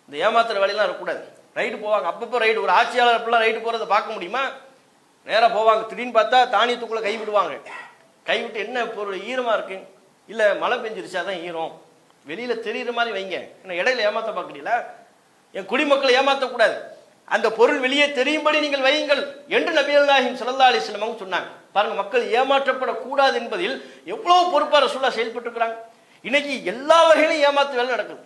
இந்த ஏமாத்துற வேலையெல்லாம் இருக்கக்கூடாது. ரைடு போவாங்க, அப்பப்போ ரைடு. ஒரு ஆட்சியாளர் அப்படிலாம் ரைடு போகிறத பார்க்க முடியுமா? நேராக போவாங்க, திடீர்னு பார்த்தா தானியத்துக்குள்ளே கை விடுவாங்க. கை விட்டு என்ன பொருள் ஈரமாக இருக்கு, இல்லை மழை பெஞ்சிருச்சா தான் ஈரம், வெளியில் தெரிகிற மாதிரி வைங்க. என்ன இடையில ஏமாற்ற பார்க்குறீங்களா? என் குடிமக்களை ஏமாற்றக்கூடாது, அந்த பொருள் வெளியே தெரியும்படி நீங்கள் வையுங்கள் என்று நபிகள் நாயகம் ஸல்லல்லாஹு அலைஹி வஸல்லம் அவங்க சொன்னாங்க. பாருங்க, மக்கள் ஏமாற்றப்படக்கூடாது என்பதில் எவ்வளவு பொறுப்பாக ரசூலுல்லாஹ் செயல்பட்டு இருக்கிறாங்க. இன்னைக்கு எல்லா வகையிலும் ஏமாத்து வேலை நடக்குது.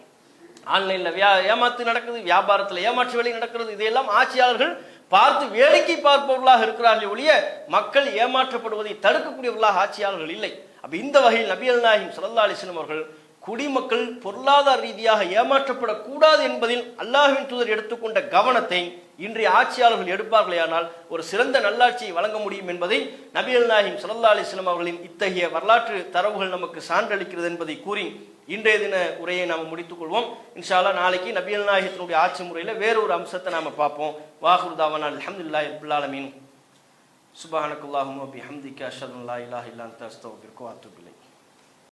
ஆன்லைன்ல ஏமாத்து நடக்குது, வியாபாரத்தில் ஏமாற்று வேலை நடக்கிறது. இதையெல்லாம் ஆட்சியாளர்கள் பார்த்து வேடிக்கை பார்ப்பவர்களாக இருக்கிறார்கள் ஒழிய மக்கள் ஏமாற்றப்படுவதை தடுக்கக்கூடியவர்களாக ஆட்சியாளர்கள் இல்லை. அப்ப இந்த வகையில் நபிகள் நாயகம் ஸல்லல்லாஹு அலைஹி வஸல்லம் அவர்கள் குடிமக்கள் பொருளாதார ரீதியாக ஏமாற்றப்படக்கூடாது என்பதில் அல்லாஹ்வின் தூதர் எடுத்துக்கொண்ட கவனத்தை இன்றைய ஆட்சியாளர்கள் எடுப்பார்களேயானால் ஒரு சிறந்த நல்லாட்சியை வழங்க முடியும் என்பதை நபிகள் நாயகம் ஸல்லல்லாஹு அலைஹி வஸல்லம் அவர்களின் இத்தகைய வரலாற்று தரவுகள் நமக்கு சான்றளிக்கிறது என்பதை கூறி இன்றைய தின உரையை நாம் முடித்துக் கொள்வோம். இன்ஷா அல்லாஹ் நாளைக்கு நபிகள் நாயகத்தினுடைய ஆட்சி முறையில் வேறொரு அம்சத்தை நாம பார்ப்போம். வாஹிரு தாவானா அல்ஹம்துலில்லாஹி ரப்பில் ஆலமீன். சுப்ஹானக்கல்லாஹும்ம வபிஹம்திக அஷ்ஹது அன் லா இலாஹா இல்லா அன்த அஸ்தக்ஃபிருக வ அத்தூபு இலைக்.